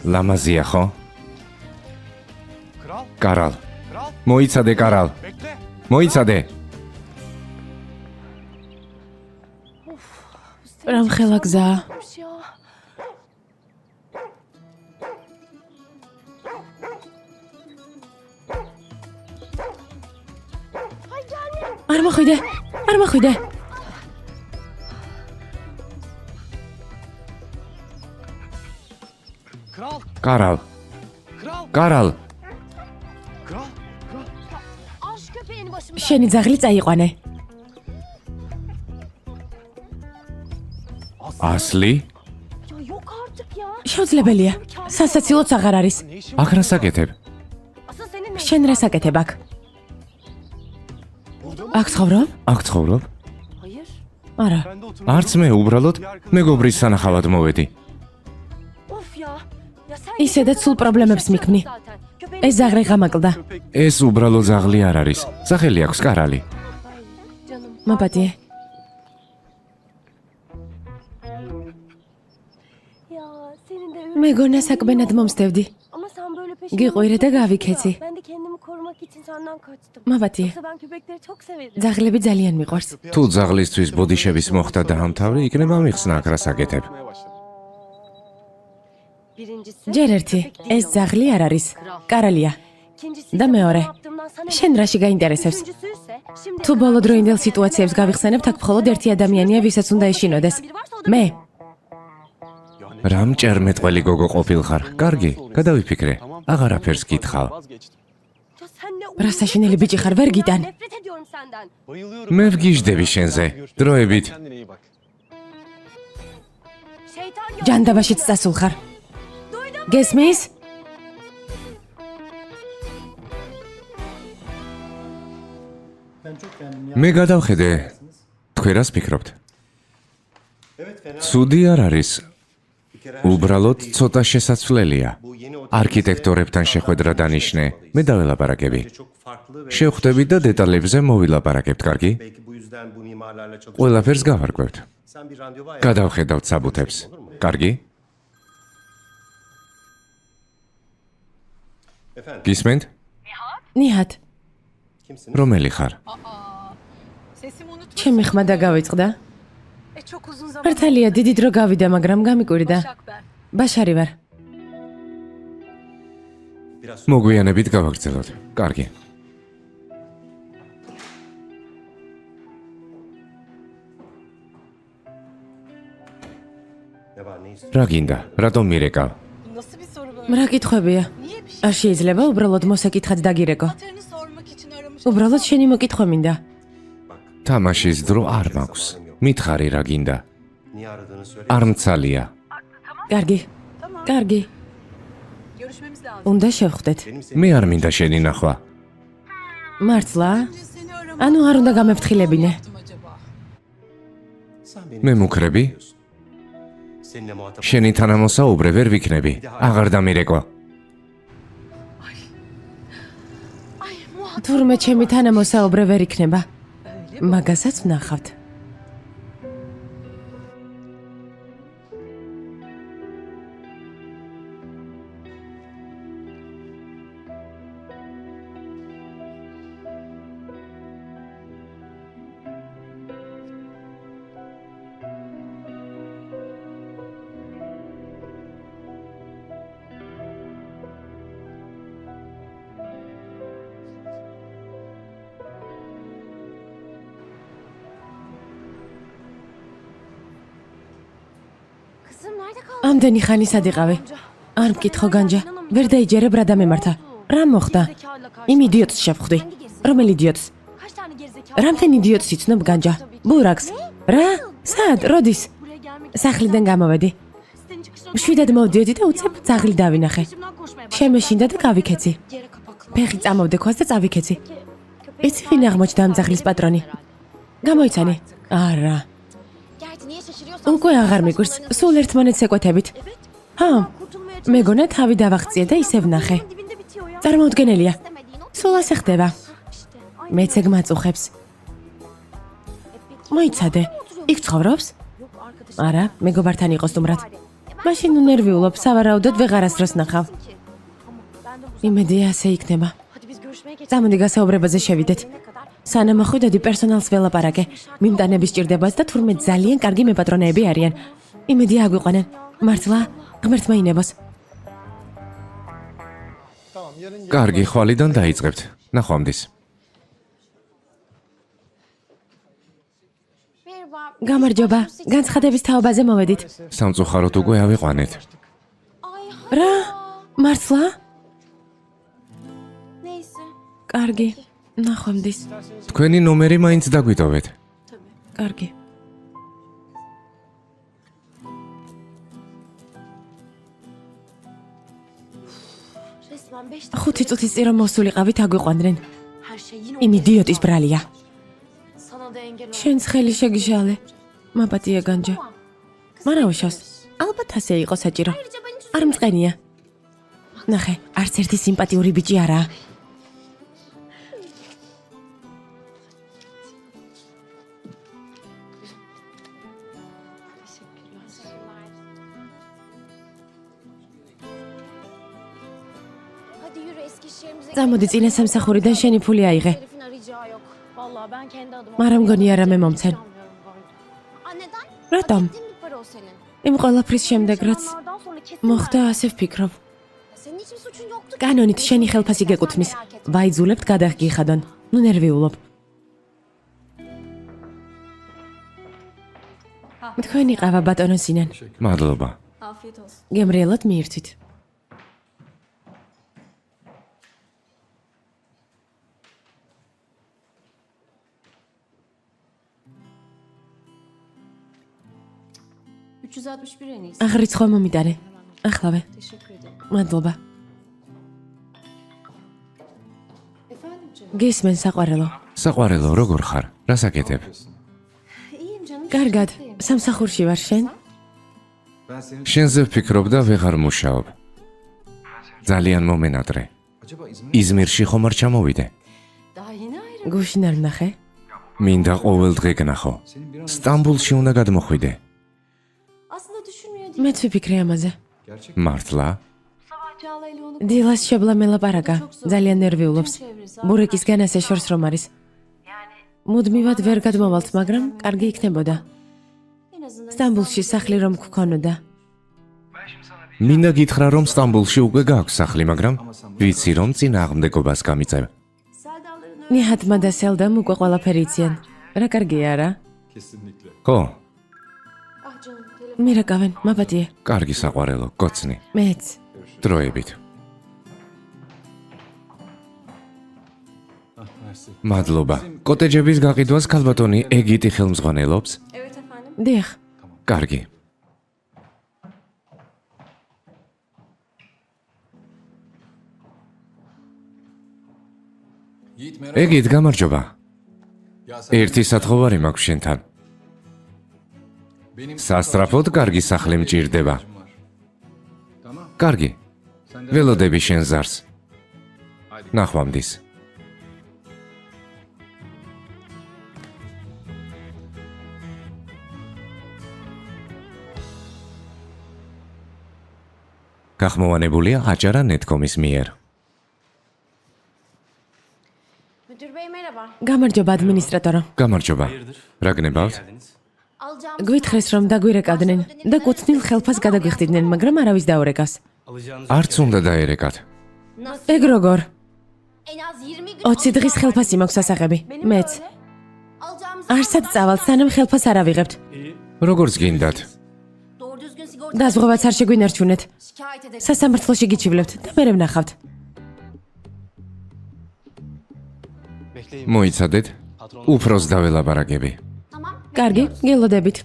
ლამაზია ხო? Kral, კარალ. kral, მოიცადე კარალ. bekle. მოიცადე. რამ ხელა გზა? Ya. არ მოხვიდე. არ მოხვიდე. Kral, კარალ. kral, კარალ. kral, kral. Al şu köpeğini başımdan. შენი ძაღლი წაიყვანე. ასლი? Ya yok artık ya. შეუძლებელია. სასაცილოც აღარ არის. აქ რა საკეთებ? Asıl senin ne? შენ რა საკეთებ აქ? აქ ცხოვრობ? აქ ცხოვრობ? Hayır. არა. Ben de oturmadım. არც მე უბრალოდ მეგობრის სანახავად მოვედი. Of ya. Ya sen ისედაც სულ პრობლემებს მიქმნი. zaten. Köpeğini ეს ზაღრი ღამაკლდა. ეს უბრალოდ ზაღლი არ არის. სახელი აქვს კარალი. canım. მაპატიე. Ya senin de მეგონა საკმენად მომსდევდი. Ama sen böyle peşinden გიყვირე და გავიქეცი. Ben de kendimi korumak için senden kaçtım. მაპატიე. Yoksa ben köpekleri çok severim. ძაღლები ძალიან მიყვარს. თუ ზაღლისთვის ბოდიშების მოხდა დაამთავრე, იქნება მიხსნა აქ რა საკეთებ. Birincisi ჯერ ერთი, ეს ძაღლი არ არის. კარალია. İkincisi და მეორე. yaptığımdan sana შენ რაში გაინტერესებს? Üçüncüsü ise şimdi თუ ბოლო დროინდელ სიტუაციებს გავიხსენებთ, აქ მხოლოდ ერთი ადამიანია, ვისაც უნდა ეშინოდეს. biri varsa o da მე. რამ ჭერმეტყველი გოგო ყოფილხარ? კარგი, გადავიფიქრე. აღარაფერს გითხავ. Vazgeçtim. Ya sen ne რა საშინელი ბიჭი ხარ, ვერ გიტან. Nefret ediyorum senden. Bayılıyorum. მე ვგიჟდები შენზე. დროებით. Kendine iyi bak. Şeytan ya. ჯანდაბაშიც წასულ ხარ. გესმის? მე გადავხედე. თქვენ რას ფიქრობთ? Evet fena. ცუდი არ არის. Bir kere her უბრალოდ ცოტა შესაძლელია. bu yeni არქიტექტორებთან შეხვედრა დანიშნე. მე დაველაპარაკები. çok farklı ve შევხვდებით და დეტალებზე მოვილაპარაკებთ, კარგი? belki bu yüzden bu mimarlarla çalışmak. ყველაფერს გავარკვევთ. Sen bir randevu ayarla. გადავხედავთ საბუთებს. კარგი? Efendim, გისმენთ? ნიჰად, kimsiniz? რომელი ხარ? Sesimi unutma. ჩემი ხმა დაგავიწყდა. Çok uzun zaman. მართალია, დიდი დრო გავიდა, მაგრამ გამიკვირდა. Başak ben. ბაშარი ვარ. Biraz მოგვიანებით გავაგრძელოთ. კარგი. ne var ne istiyorsun? რა გინდა? რატომ მირეკავ? Nasıl bir soru böyle? რა კითხვებია? Niye bir şey? არ შეიძლება უბრალოდ მოსაკითხად დაგირეკო. Hatırını sormak için aramış. უბრალოდ შენი მოკითხვა მინდა. თამაშის დრო არ მაქვს. მითხარი რა გინდა? Niye aradığını söyle. არ მცალია. კარგი. კარგი. Görüşmemiz lazım. უნდა შევხვდეთ. Benim seni მე არ მინდა შენი ნახვა. მართლა? Seni aramak ანუ არ უნდა გამეფრთხილებინე. acaba? sen beni მე მუქრები? seninle muhatap შენი თანამოსაუბრე ვერ ვიქნები. აღარ დამირეკო. თურმე ჩემი თანამოსაუბრე ვერ იქნება. მაგასაც ვნახავთ. Kızım nerede kaldın? ამდენი ხანი სად იყავი? არ მკითხო განჯა. ვერ დაიჯერებ რა დამემართა. რა მოხდა? იმ იდიოტს შევხვდი. რომელ იდიოტს? Kaç tane gerizekalı? რამთენ იდიოტს იცნობ განჯა? ბურაქს. რა? სად? როდის? Buraya gelmek სახლიდან გამოვედი. Sitenin çıkışına შვიდად მოვდიოდი და უცებ ძაღლი დავინახე. peşimden koşmaya başladı. შემეშინდა და გავიქეცი. Yere kapaklı. ფეხი წამოვდე ქვას და წავიქეცი. იცი ვინ აღმოჩნდა ამ ძაღლის პატრონი? გამოიცანი? არა. Gerçi niye şaşırıyorsan? უკვე აღარ მიგვირს. სულ ერთმანეთს ეკვეთებით. ჰა, Kurtulmaya მეგონა თავი დავაღწიე და ისევ ნახე. dibinde bitiyor ya. წარმოუდგენელია. İstemediğin o სულ ასე ხდება. işte. მეც ეგ მაწუხებს. მოიცადე. იქ ცხოვრობს? Yok arkadaşım არა, მეგობართან იყო სტუმრად. bari. მაშინ ნერვიულობ, სავარაუდოდ ვეღარასდროს ნახავ. Ki. Ama ben de bu იმედია ასე იქნება. hadi biz görüşmeye geçelim. წამოდი გასაუბრებაზე შევიდეთ. Ne kadar? სანამ ხვიდოდი პერსონალს ველაპარაკე. მიმტანების ჭირდებას და თურმე ძალიან კარგი მეპატრონეები არიან. იმედია აგვიყვანენ. მართლა, ღმერთმა ინებოს. კარგი, ხვალიდან დაიწყებთ. ნახვამდის. Merhaba. გამარჯობა. განცხადების თაობაზე მოვედით. სამწუხაროდ უკვე ავიყვანეთ. Ay რა? მართლა? neyse. კარგი. ნახვამდის. თქვენი ნომერი მაინც დაგვიტოვეთ. კარგი. Resmen 5 5 წუთის წინ რომ მოსულიყავით აგვიყვანდნენ. her şey yine იმ იდიოტის ბრალია. sana da engel ol. შენს ხელი შეგიშალე. მაპატია განჯა. მარაუშავს. ალბათ ასე იყო საჭირო. Ayrıca beni არ მწყენია. ნახე, არც ერთი სიმპათიური ბიჭი არაა. Hadi yürü Eskişehir'imize. წამოდი წინა სამსახურიდან შენი ფული აიღე. Herifin arayacağı yok. Vallahi ben kendi adıma. მაგრამ მგონია რამე მომცენ. Aa, neden? რატომ? Hak ettiğin bir para o senin. იმ ყველაფრის შემდეგ რაც Onlardan sonra kesin მოხდა ver. ასე ვფიქრობ. Senin hiçbir suçun yoktu. ki. კანონით შენი ხელფასი გეკუთვნის. Merak etme. ვაიძულებთ გადაღგიხადონ. ნუ ნერვიულობ. თქვენი ყავა ბატონო სინან. მადლობა. Afiyet olsun. გემრიელად მიირთვით. En iyisi. აღრიცხვა მომიტანე. ახლავე. Teşekkür ederim. მადლობა. Efendim canım. გისმენ საყვარელო. საყვარელო, როგორ ხარ? რას აკეთებ? İyiyim canım. კარგად. სამსახურში ვარ შენ? შენზე ვფიქრობ და ვეღარ მუშაობ. ძალიან მომენატრე. იზმირში ხომ არ ჩამოვიდე? Daha yeni ayrı. გუშინ არ ნახე? მინდა ყოველ დღე გნახო. სტამბულში უნდა გადმოხვიდე. Aslında düşünmüyor değil. მეც ვიფიქრე ამაზე. მართლა? Çağla ile onu დილას შებლა მელაპარაკა. ძალიან ნერვიულობს. ბურეკისგან ასე შორს რომ არის. მუდმივად ვერ გადმოვალთ, მაგრამ კარგი იქნებოდა. en azından სტამბულში სახლი რომ გქონოდა. მინდა გითხრა რომ სტამბულში უკვე გაქვს სახლი, მაგრამ ვიცი რომ წინააღმდეგობას გამიწევ. Seldaların ნიჰატმა და სელდამ უკვე ყველაფერი იციან. რა კარგია რა? ხო, ah canım telefon. მირაკავენ, მაპატიე. კარგი საყვარელო, კოცნი. მეც. დროებით. მადლობა. კოტეჯების გაყიდვას ქალბატონი ეგიტი ხელმძღვანელობს? Evet efendim. დიახ. კარგი. ეგით გამარჯობა. ერთი სათხოვარი მაქვს შენთან. სასტრაფოდ კარგი სახლი მჭირდება. კარგი. ველოდები შენ ზარს. ნახვამდის. გახმოვანებულია აჭარა netcom-ის მიერ. Müdür bey merhaba. გამარჯობა ადმინისტრატორო. გამარჯობა. რა გნებავთ? Alacağım. გვითხრეს რომ დაგვირეკავდნენ და კუთვნილ ხელფას გადაგვიხდიდნენ, მაგრამ არავის დაურეკავს. არც უნდა დაერეკათ. Nasıl? ეგ როგორ? En az 20 gün. 20 დღის ხელფასი მაქვს ასაღები. მეც. Alacağımız არსად წავალთ, სანამ ხელფას არ ავიღებთ. როგორც გინდათ. doğru düzgün sigorta დაზღვევაც არ შეგვინარჩუნეთ. şikayet edelim. სასამართლოში გიჩივლებთ და მე ვნახავთ. მოიცადეთ. უფროს დაველაპარაკები. Tamam. კარგი, გელოდებით.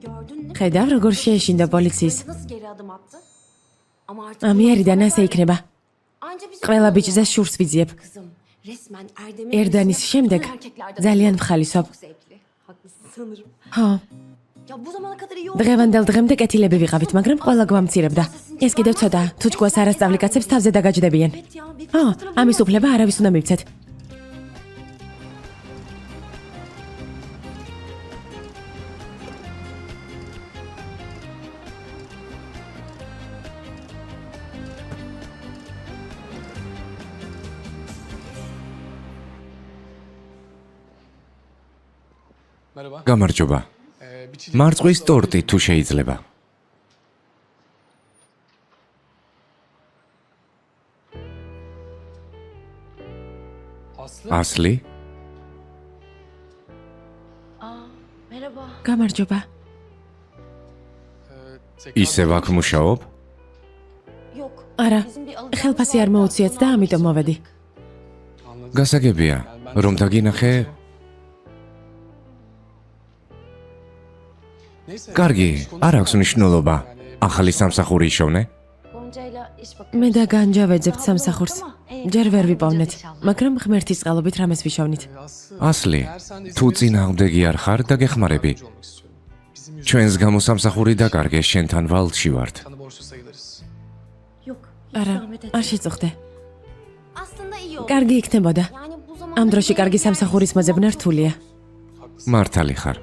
Gördün mü? ხედავ როგორ შეეშინდა პოლიციის. Nasıl geri adım attı? Ama artık ამიერიდან ასე იქნება. anca bizi ყველა ბიჭზე შურს ვიძიებ. kızım. Resmen Erdem'in ერდანის peşinde შემდეგ bütün erkeklerden ძალიან çok ვხალისობ. zevkli. Haklısın sanırım. ხო, Ya bu zamana kadar iyi oldu. დღევანდელ დღემდე კეთილები ვიყავით, მაგრამ ყველა გვამცირებდა. ეს კიდევ ცოტაა. თუ ჭკუას არასწავლი კაცებს თავზე დაგაჯდებიან. Evet ya bir ხო, fırsat ამის უფლება არავის უნდა მივცეთ. Merhaba. გამარჯობა. Bir çiçek მარწყვის ტორტი თუ შეიძლება. Aslı. ასლი? Merhaba. გამარჯობა. Tekrar ისევ აქ მუშაობ? Yok. არა, Bizim bir alacağımız ხელფასი არ vardı. მოუციათ და ამიტომ მოვედი. Anladım. გასაგებია, რომ დაგინახე? Neyse. კარგი, არ აქვს მნიშვნელობა. ახალი სამსახური იშოვნე? Gonca'yla iş bakıyoruz. მე და განჯა ვეძებთ სამსახურს. ჯერ ვერ ვიპოვნეთ, მაგრამ ღმერთის წყალობით რამეს ვიშოვნით. ასლი, თუ წინააღმდეგი არ ხარ, დაგეხმარები. ჩვენს გამო სამსახური დაკარგე, შენთან ვალდში ვართ. Sana borçlu sayılırız. Yok. Hiç არა, zahmet არ etme. შეწუხდე. Aslında iyi oldu. კარგი იქნებოდა. Yani bu zamanda ამ დროში კარგი სამსახურის მოძებნა რთულია. მართალი ხარ.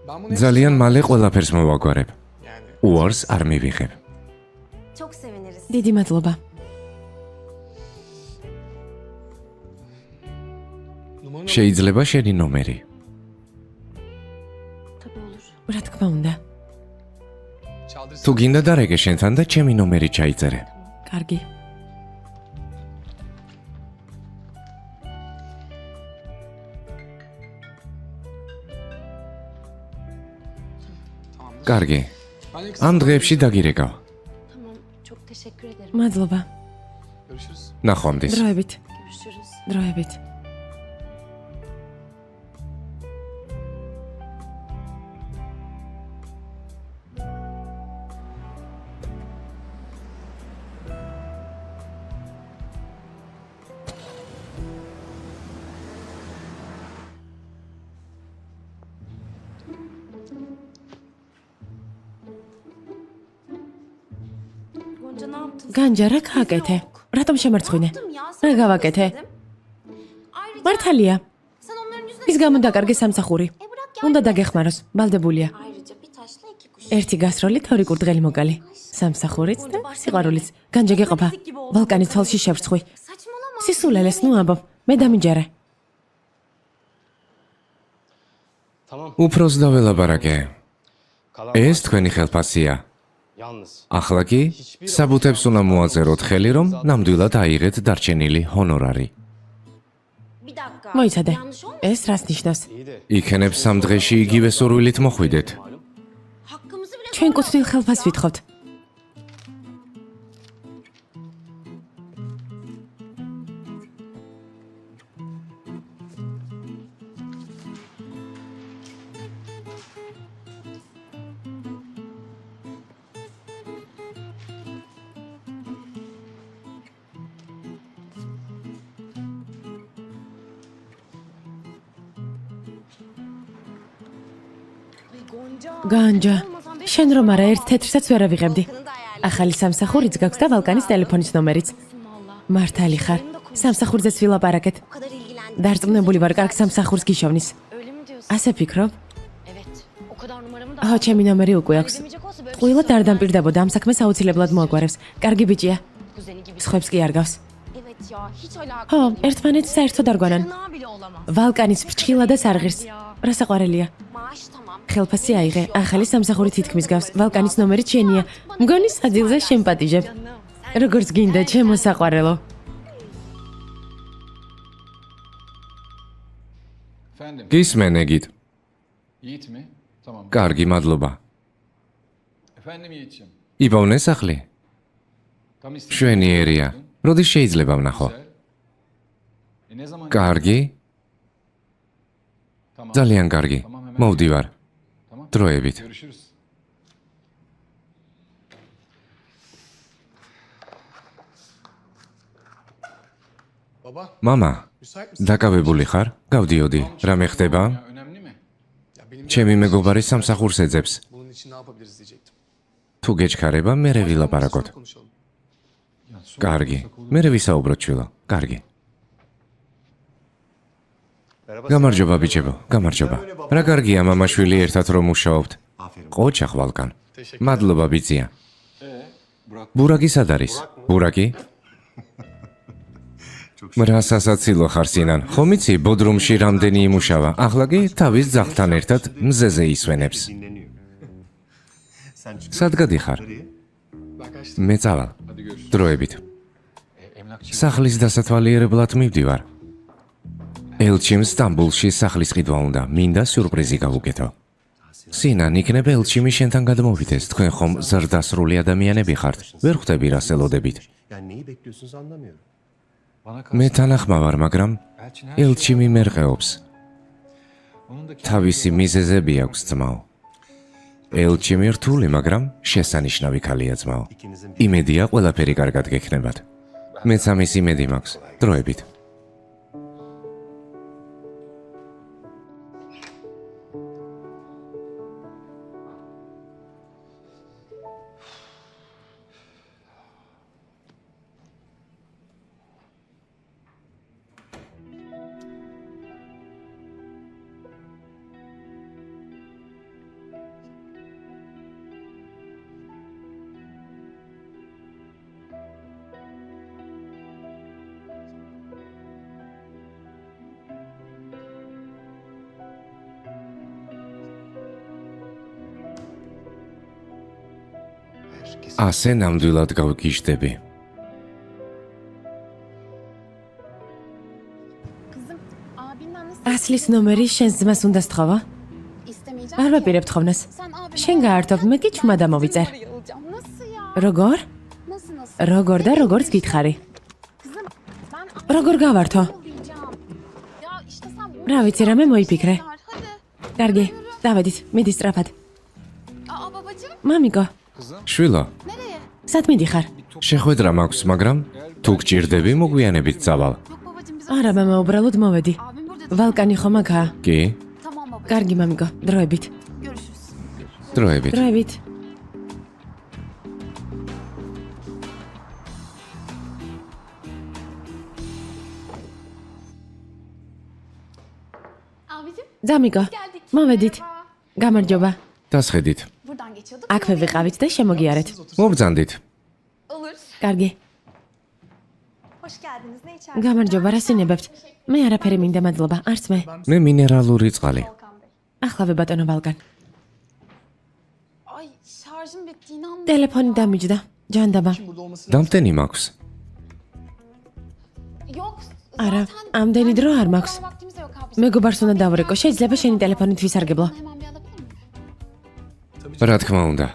Ben bunu hep ძალიან მალე ყველაფერს მოვაგვარებ. yani უარს არ მივიღებ. çok seviniriz. დიდი მადლობა. numaranı შეიძლება შენი ნომერი. Tabii olur. რა თქმა უნდა. çaldırırsan. თუ გინდა დარეგე შენთან და ჩემი ნომერი ჩაიწერე. კარგი. კარგი. Ben de kısa ამ დღეებში დაგირეკავ. Tamam. Çok teşekkür ederim. მადლობა. görüşürüz. ნახვამდის. დროებით. Görüşürüz. დროებით. Gonca ne yaptın? განჯა რა გააკეთე? რატომ შემარცხვინე? Yaptım ya. რა გავაკეთე? Ayrıca მართალია. sen onların yüzüne... ის გამო დაკარგე სამსახური. bırak ya. უნდა დაგეხმაროს, baldebulia. Ayrıca bir taşla iki kuş. ერთი გასროლით ორი კურდღელი მოკალი. სამსახურიც და სიყვარულიც. განჯა გეყოფა. ვულკანის თვალში შევრცხვი. Saçmalama. სისულელეს ნუ ამბობ. მე დამიჯერე. Tamam. უფროს დაველაპარაკე. Kalan ეს თქვენი ხელფასია. yalnız. ახლა კი საბუთებს უნდა მოაწეროთ ხელი, რომ ნამდვილად აიღეთ დარჩენილი ჰონორარი. Bir dakika. მოიცადე. Yanlış olmuş. ეს რას ნიშნავს? İyi de იქნებს სამ დღეში იგივე სურვილით მოხვიდეთ. Hakkımızı bile ჩვენ კუთვნილ ხელფას ვითხოვთ. განჯა, შენ რომ არა ერთ თეთრსაც ვერ ავიღებდი. ახალი სამსახურიც გაქვს და ვალკანის ტელეფონის ნომერიც. მართალი ხარ. სამსახურზეც ვილაპარაკეთ. o kadar ilgilendim. დარწმუნებული ვარ, კარგ სამსახურს გიშოვნის. Öyle mi diyorsun? ასე ფიქრობ? Evet. O kadar numaramı da აჰა, ჩემი ნომერი უკვე აქვს. ödemeyecek olsa böyle bir ყვილად არ დამპირდებოდა, ამ საქმეს აუცილებლად მოაგვარებს. კარგი ბიჭია. kuzeni gibi. სხვებს კი არ გავს. Evet ya hiç alakası ხო, değil. ერთმანეთს საერთოდ არ გვანან. Tırnağı bile olamaz. ვალკანის ფრჩხილა და სარღირს. რა საყვარელია? Maaş tamam. ხელფასი აიღე, ახალი სამსახური თითქმის გავს. ვალკანის ნომერი შენია. მგონის სადილზე შემპატიჟებ. როგორც გინდა, ჩემო საყვარელო. Efendim, გისმენეგით. Yiğit mi? Tamam. კარგი, მადლობა. Efendim Yiğit'ciğim. იბავნე სახლი? Tam istediğim შვენიერია. როდის შეიძლება ვნახო? Güzel. Ne zaman? კარგი? Tamam. ძალიან კარგი. Tamam, hemen. მოვდივარ. Tamam. დროებით. Görüşürüz. Baba, მამა, müsait misin? დაკავებული ხარ? გავდიოდი. რამე ხდება? Ya, önemli mi? Ya benim ჩემი მეგობარი სამსახურს ეძებს. bunun için ne yapabiliriz diyecektim. თუ გეჩქარება, მერე ვილაპარაკოთ. Konuşalım. Ya, soğuk კარგი. olursak olur. მერე ვისაუბროთ, შვილო. კარგი. გამარჯობა, ბიჭებო. გამარჯობა. რა კარგია, მამა-შვილი ერთად რომ მუშაობთ. ყოჩა ხვალკან. მადლობა, ბიძია. Burak ბურაკი სად არის? ბურაკი? მრა სასაცილო ხარ სინან. ხომ იცი, ბოდრუმში რამდენი იმუშავა. ახლა კი თავის ძაღლთან ერთად მზეზე ისვენებს. Dinleniyor. Sen çıkıyor სად გადიხარ? nereye? Ben kaçtım. მე წავალ. hadi görüşürüz. დროებით. Emlakçı სახლის დასათვალიერებლად მივდივარ. ელჩიმ სტამბულში სახლის ყიდვა უნდა. მინდა სიურპრიზი გავუკეთო. სინან, იქნება ელჩიმი შენთან გადმოვიდეს. თქვენ ხომ ზრდასრული ადამიანები ხართ. ვერ ხვდები რას ელოდებით. Yani neyi bekliyorsunuz anlamıyorum. bana მე kalsa თანახმა ვარ, მაგრამ Elçin her ელჩიმი მერყეობს. onun da თავისი მიზეზები აქვს ძმაო. ელჩიმი რთული, მაგრამ შესანიშნავი ქალია ძმაო. იმედია ყველაფერი კარგად გექნებათ. მეც ამის იმედი მაქვს. დროებით. ასე ნამდვილად გავგიჟდები. Kızım abinden nasıl ასლის ნომერი შენს ძმას უნდა სთხოვა? istemeyeceğim არ ki. ვაპირებ თხოვნას. Sen abime შენ გაართობ, მე კი ჩუმა დამოვიწერ. numarayı alacağım. Nasıl ya? როგორ? Nasıl? როგორ და როგორც გითხარი. Kızım ben როგორ გავართო? yollayacağım. Ya işte sen bunu რა ვიცი, რამე მოიფიქრე. hadi. კარგი, დავედით, მიდი სწრაფად. Aa babacığım მამიკო, შვილო, nereye? სად მიდიხარ? შეხვედრა მაქვს, მაგრამ თუ გჭირდები, მოგვიანებით წავალ. Yok babacığım biz არა, მამა, უბრალოდ მოვედი. abim burada. ვალკანი ხომ აქაა? კი, Tamam babacığım. კარგი, მამიკო, დროებით. Görüşürüz. დროებით. დროებით. Abicim ძამიკო, geldik. მოვედით. Merhaba. გამარჯობა. დასხედით. Buradan geçiyorduk. აქვე ვიყავით და შემოგიარეთ. მობრძანდით. Olur. კარგი. Hoş geldiniz. Ne içersiniz? გამარჯობა, რა სინებებთ? მე არაფერი მინდა, მადლობა, არც მე. მე მინერალური წყალი. Volkan Bey. ახლავე ბატონო ვალკან. Ay şarjım bitti inan. ტელეფონი დამიჯდა. ჯანდაბა. Burada olması დამტენი მაქვს. Yok. არა, zaten ამდენი დრო არ o მაქვს. kadar vaktimiz de yok abi. მეგობარს უნდა დავურეკო. შეიძლება შენი ტელეფონით ვისარგებლო. Hemen bir alabilir miyim? რა თქმა უნდა.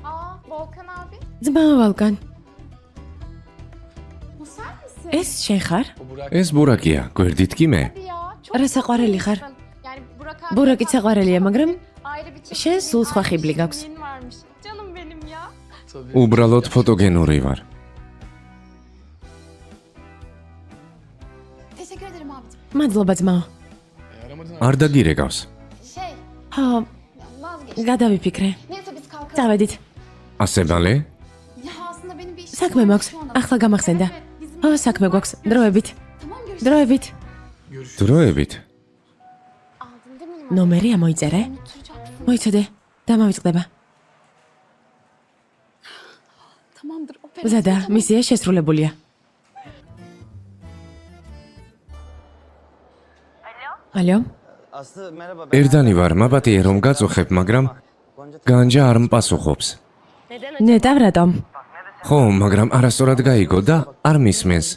Aa Volkan abi. ძმა ვალკან. Bu sen misin? ეს შენ ხარ? o Burak. ეს ბურაკია, გვერდით კი მე. Hadi ya. Çok რა საყვარელი ხარ? Yani Burak abi. ბურაკიც საყვარელია, მაგრამ Ayrı bir çeşit. შენ სულ სხვა ხიბლი გაქვს. varmış. Canım benim ya. Tabii. უბრალოდ ფოტოგენური ვარ. Teşekkür ederim abicim. მადლობა ძმაო. Aramadın არ დაგირეკავს. Şey ხო, vazgeç. გადავიფიქრე. Neyse biz kalkalım. წავედით. ასე მალე? Ya aslında benim bir işim საქმე var, მაქვს. şu anda. ახლა გამახსენდა. Evet, bizim- ხო, საქმე გვაქვს. დროებით. Tamam görüşürüz. დროებით. დროებით. Aldın değil mi numarayı? ნომერი ამოიწერე. Unutacaksın. მოიცოდე. დამავიწყდება. Tamamdır. მზადა, მისია შესრულებულია. ალო? Aslı merhaba. ერთანი ვარ, მაბატია რომ გაწუხებ, მაგრამ განჯა არ მპასუხობს. ნეტავ რატომ? ხო, მაგრამ არასწორად გაიგო და არ მისმენს.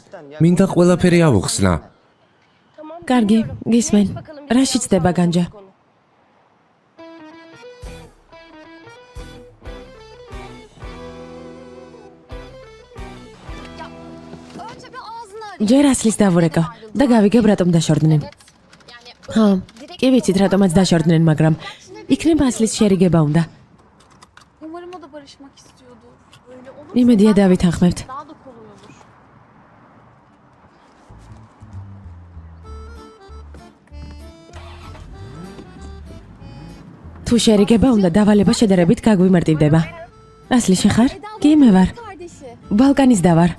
მინდა ყველაფერი ავუხსნა. კარგი, გისმენ. რაში ცდება განჯა? Önce bir ağzını arayayım. ჯერ ასლის დავურეკო და გავიგებ რატომ დაშორდნენ. Yani ხო, კი ვიცით რატომაც დაშორდნენ, მაგრამ იქნება ასლის შერიგება უნდა. paylaşmak istiyordu. Öyle olursa იმედია zaten დავითანხმებთ. daha da kolay olur. თუ შერიგება უნდა დავალება შედარებით გაგვიმარტივდება. ასლი შენ ხარ? კი მე ვარ. Kardeşi. ბალკანის და ვარ.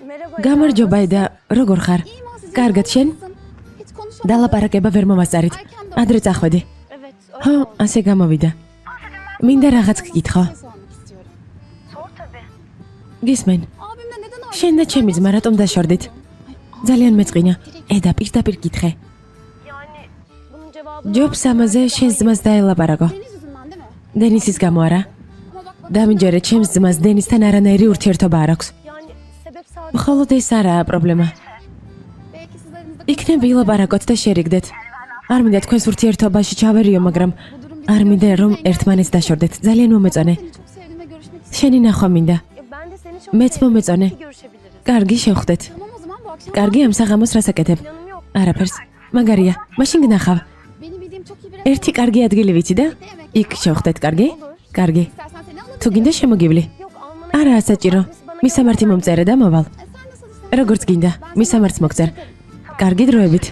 Merhaba. გამარჯობა და როგორ ხარ? İyiyim Azize. კარგად შენ? Hiç konuşamadık. დალაპარაკება ვერ მომასწარით. ადრე წახვედი. Evet. Öyle ხო, oldu. ასე გამოვიდა. მინდა რაღაც გკითხო. Bir şey sormak istiyorum. გისმენ? Abimle neden ayrı? შენ და ჩემი ძმა რატომ დაშორდით? ძალიან მეწყინა. ედა პირდაპირ გითხე. Bunun cevabını ჯობს ამაზე შენს ძმას დაელაპარაკო. Deniz yüzünden değil mi? დენისის გამო არა? Ama bak bana დამიჯერე ჩემს ძმას დენისთან არანაირი ურთიერთობა არ აქვს. yani sebep sadece მხოლოდ ეს არაა პრობლემა. belki siz aranızda იქნებ ილაპარაკოთ და შერიგდეთ. არ მინდა თქვენს ურთიერთობაში ჩავერიო, მაგრამ არ მინდა რომ ერთმანეთს დაშორდეთ. ძალიან მომეწონე. seni çok sevdim ve görüşmek istiyorum. შენი ნახვა მინდა. Ben de seni çok მეც მომეწონე. görüşebiliriz. კარგი, შევხვდეთ. Tamam o zaman bu akşam კარგი, ამ საღამოს რას აკეთებ? planım yok. არაფერს. მაგარია. მაშინ გნახავ. Benim bildiğim çok iyi bir ერთი კარგი ადგილი ვიცი და იქ შევხვდეთ, კარგი? კარგი. İstersen seni alabilirim. თუ გინდა შემოგივლი. Yok almana არაა საჭირო. მისამართი მომწერე და მოვალ. Sen nasıl istersen. როგორც გინდა, მისამართს მოგწერ. კარგი დროებით.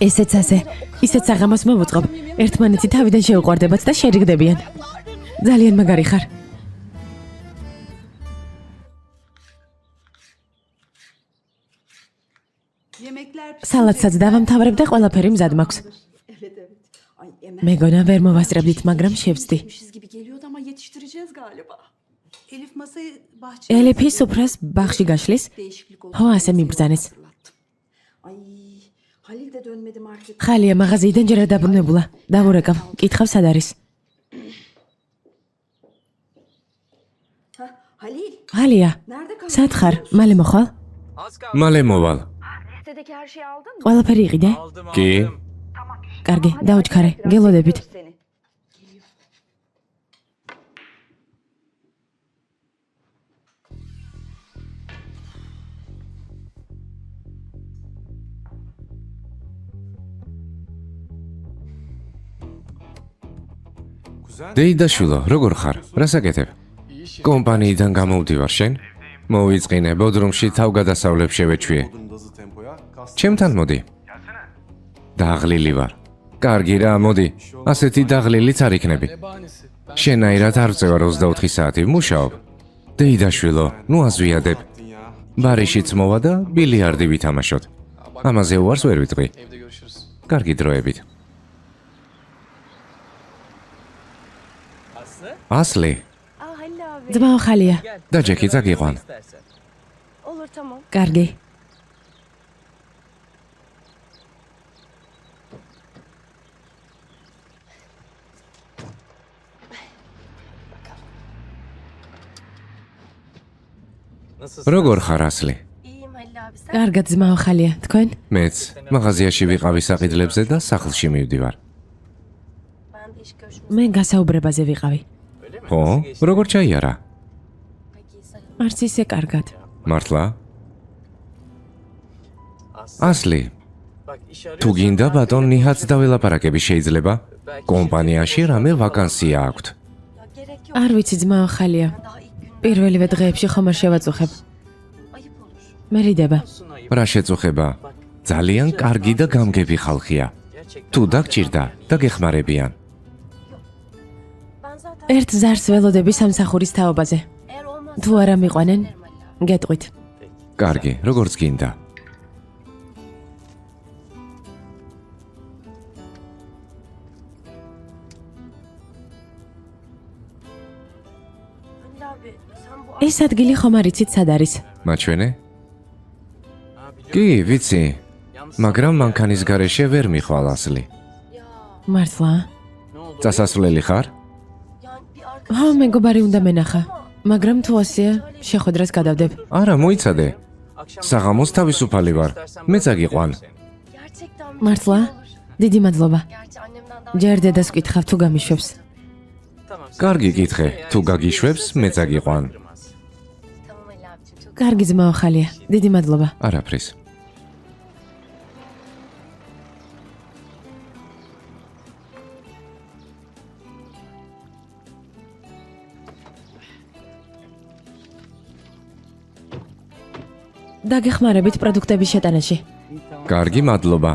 ესეც ასე. ისეთ საღამოს მოვუწყობ. ერთმანეთი თავიდან შეუყვარდებათ და შერიგდებიან. ძალიან მაგარი ხარ. Yemekler სალატსაც დავამთავრებ და ყველაფერი მზად მაქვს. Evet evet. Ay მეგონა ვერ მოვასწრებდით, მაგრამ შევწდი. ememişiz gibi geliyordu ama yetiştireceğiz galiba. Elif masayı bahçeye ელიფი სუფრას ბაღში გაშლის. değişiklik oldu. Ho, ასე მიბრძანეს. Ay Halil de dönmedi market. ხალია მაღაზიიდან ჯერ არ დაბრუნებულა. დავურეკავ. კითხავ სად არის? Ha, Halil ხალია, nerede kaldın? სად ხარ? მალე მოხვალ? მალე მოვალ. Listedeki her şeyi aldın mı? ყველაფერი იყიდე? კი. კარგი, დაუჩქარე. გელოდებით. Seni. დეიდაშვილო, როგორ ხარ? რას აკეთებ? კომპანიიდან გამოვდივარ შენ? მოვიწყინე, ბოდრუმში თავგადასავლებ შევეჩვიე. ჩემთან მოდი. დაღლილი ვარ. კარგი რა, მოდი. ასეთი დაღლილიც არ იქნები. Ne bahanesi? Ben შენაირად არ ვწევარ 24 საათი, მუშაობ. დეიდაშვილო, ნუ აზვიადებ. ბარიშიც მოვა და ბილიარდი ვითამაშოთ. ამაზე უარს ვერ ვიტყვი. evde görüşürüz. კარგი დროებით. ასლი, Aa Halil abi. ძმაო ხალია. და ჯეკი წაგიყვან. Olur tamam. კარგი. როგორ ხარ ასლი? İyiyim Halil abi sen. კარგად ძმაო ხალია. თქვენ? მეც მაღაზიაში ვიყავი საყიდლებზე და სახლში მივდივარ. Ben de iş görüşmesi. მე გასაუბრებაზე ვიყავი. ხო? როგორ ჩაიარა? Peki sayın. არც ისე კარგად. მართლა? ასლი, თუ გინდა ბატონ ნიჰაც დაველაპარაკები შეიძლება? კომპანიაში რამე ვაკანსია აქვთ. Ya gerek yok. არ ვიცი ძმაო ხალია. Daha ilk gün პირველივე დღეებში ხომ არ შევაწუხებ. ayıp olur. მერიდება. რა შეწუხება? ძალიან კარგი და გამგები ხალხია. თუ დაგჭირდა, დაგეხმარებიან. Ben zaten ერთ ზარს ველოდები სამსახურის თაობაზე. eğer olmaz. თუ არა მიყვანენ, გეტყვით. კარგი, როგორც გინდა. Halil abi sen bu ეს ადგილი ხომ არ იცით სად არის? მაჩვენე? კი, ვიცი. მაგრამ მანქანის გარეშე ვერ მიხვალ ასლი. ya მართლა? წასასვლელი ხარ? yani bir arkadaş ხო, მეგობარი უნდა მენახა. მაგრამ თუ ასეა, შეხვედრას გადავდებ. არა, მოიცადე. საღამოს თავისუფალი ვარ. მე წაგიყვან. gerçekten მართლა? დიდი მადლობა. Gerçi annemden daha ჯერ დედას ვკითხავ თუ გამიშვებს. კარგი კითხე, თუ გაგიშვებს, მე წაგიყვან. tamam Halil abicim çok კარგი ძმაო ხალია. დიდი მადლობა. არაფრის. დაგეხმარებით პროდუქტების შეტანაში. კარგი, მადლობა.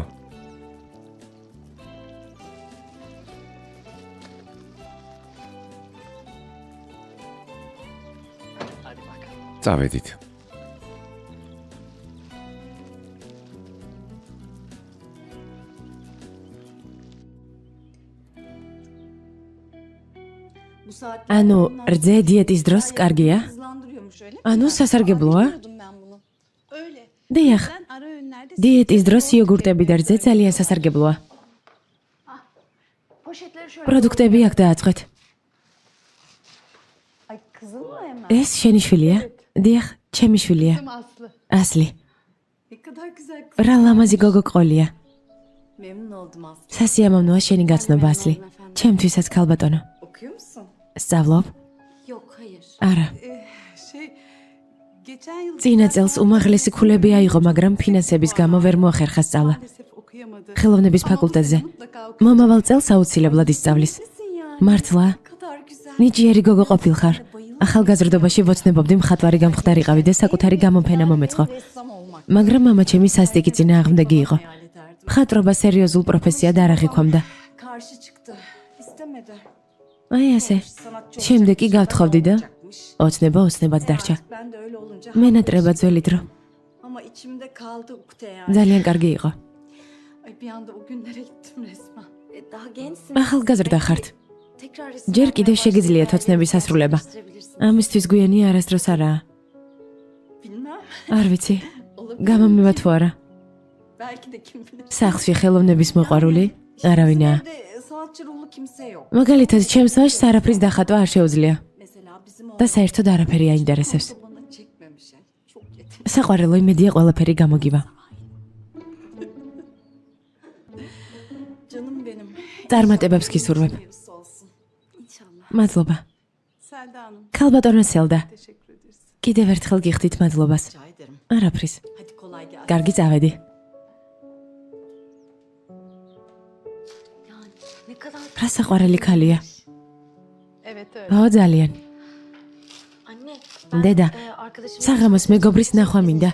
წავედით. Bu saatte ანუ რძე დიეტის დროს კარგია? hızlandırıyormuş öyle mi? ანუ სასარგებლოა? Biliyordum ben bunu. Öyle. დიახ. Ben ara öğünlerde დიეტის დროს იოგურტები და რძე ძალიან სასარგებლოა. Poşetleri şöyle პროდუქტები აქ დააწყვეთ. Ay kızım mı hemen? ეს შენი შვილია? დიახ, ჩემი შვილია. Aslı. ასლი. Ne kadar güzel kız. რა ლამაზი გოგო ყოლია. Memnun oldum Aslı. სასიამოვნოა შენი გაცნობა, ასლი. ჩემთვისაც ქალბატონო. Okuyor musun? სწავლობ? Yok hayır. არა. Şey geçen yıl წინა წელს უმაღლესი ქულები აიღო, მაგრამ ფინანსების გამო ვერ მოახერხა სწავლა. maalesef okuyamadı. ხელოვნების Ama bu ფაკულტეტზე. sene mutlaka okuyacak. მომავალ წელს აუცილებლად ისწავლის. Nesin yani? მართლა? Ne kadar güzel. ნიჭიერი გოგო ყოფილხარ. ახალგაზრდობაში ვოცნებობდი მხატვარი გამხდარიყავი და საკუთარი გამოფენა მომეწყო. Ressam olmak მაგრამ მამა ჩემი სასტიკი წინააღმდეგი იყო. hayal ederdim. მხატვრობა სერიოზულ პროფესიად არ აღიქვამდა. Karşı çıktı. İstemedi. აი ასე. Sanatçı შემდეგ კი გავთხოვდი და olacakmış. ოცნება ოცნებად დარჩა. Ben de öyle olunca მენატრება ძველი დრო. ama içimde kaldı ukde yani. ძალიან კარგი იყო. Ay bir anda o günlere gittim resmen. Daha gençsin. ახალგაზრდა ხართ. Tekrar resim ჯერ yapmaya კიდევ შეგიძლიათ başlayınca ოცნების ასრულება. gerçekleştirebilirsin. ამისთვის გვიანი არასდროს არაა. Bilmem. არ ვიცი. Olabilir. გამომივა თუ არა. Belki de kim bilir. სახლში ხელოვნების მოყვარული არავინაა. Bizim evde sanatçı ruhlu kimse yok. მაგალითად, ჩემს ვაჟს არაფრის დახატვა არ შეუძლია Mesela bizim და oğlan საერთოდ არაფერი აინტერესებს. bana çekmemiş. Yani. Çok yetenekli. საყვარელო იმედია ყველაფერი გამოგივა. Canım benim. წარმატებებს გისურვებ. Hayırlısı olsun. İnşallah. მადლობა. Selda Hanım. ქალბატონო სელდა. Teşekkür ederiz. კიდევ ერთხელ გიხდით მადლობას. Rica ederim. არაფრის. Hadi kolay gelsin. კარგი წავედი. Yani ne kadar... რა საყვარელი ქალია. Evet öyle. ო ძალიან. Anne დედა, arkadaşım... საღამოს მეგობრის ნახვა მინდა.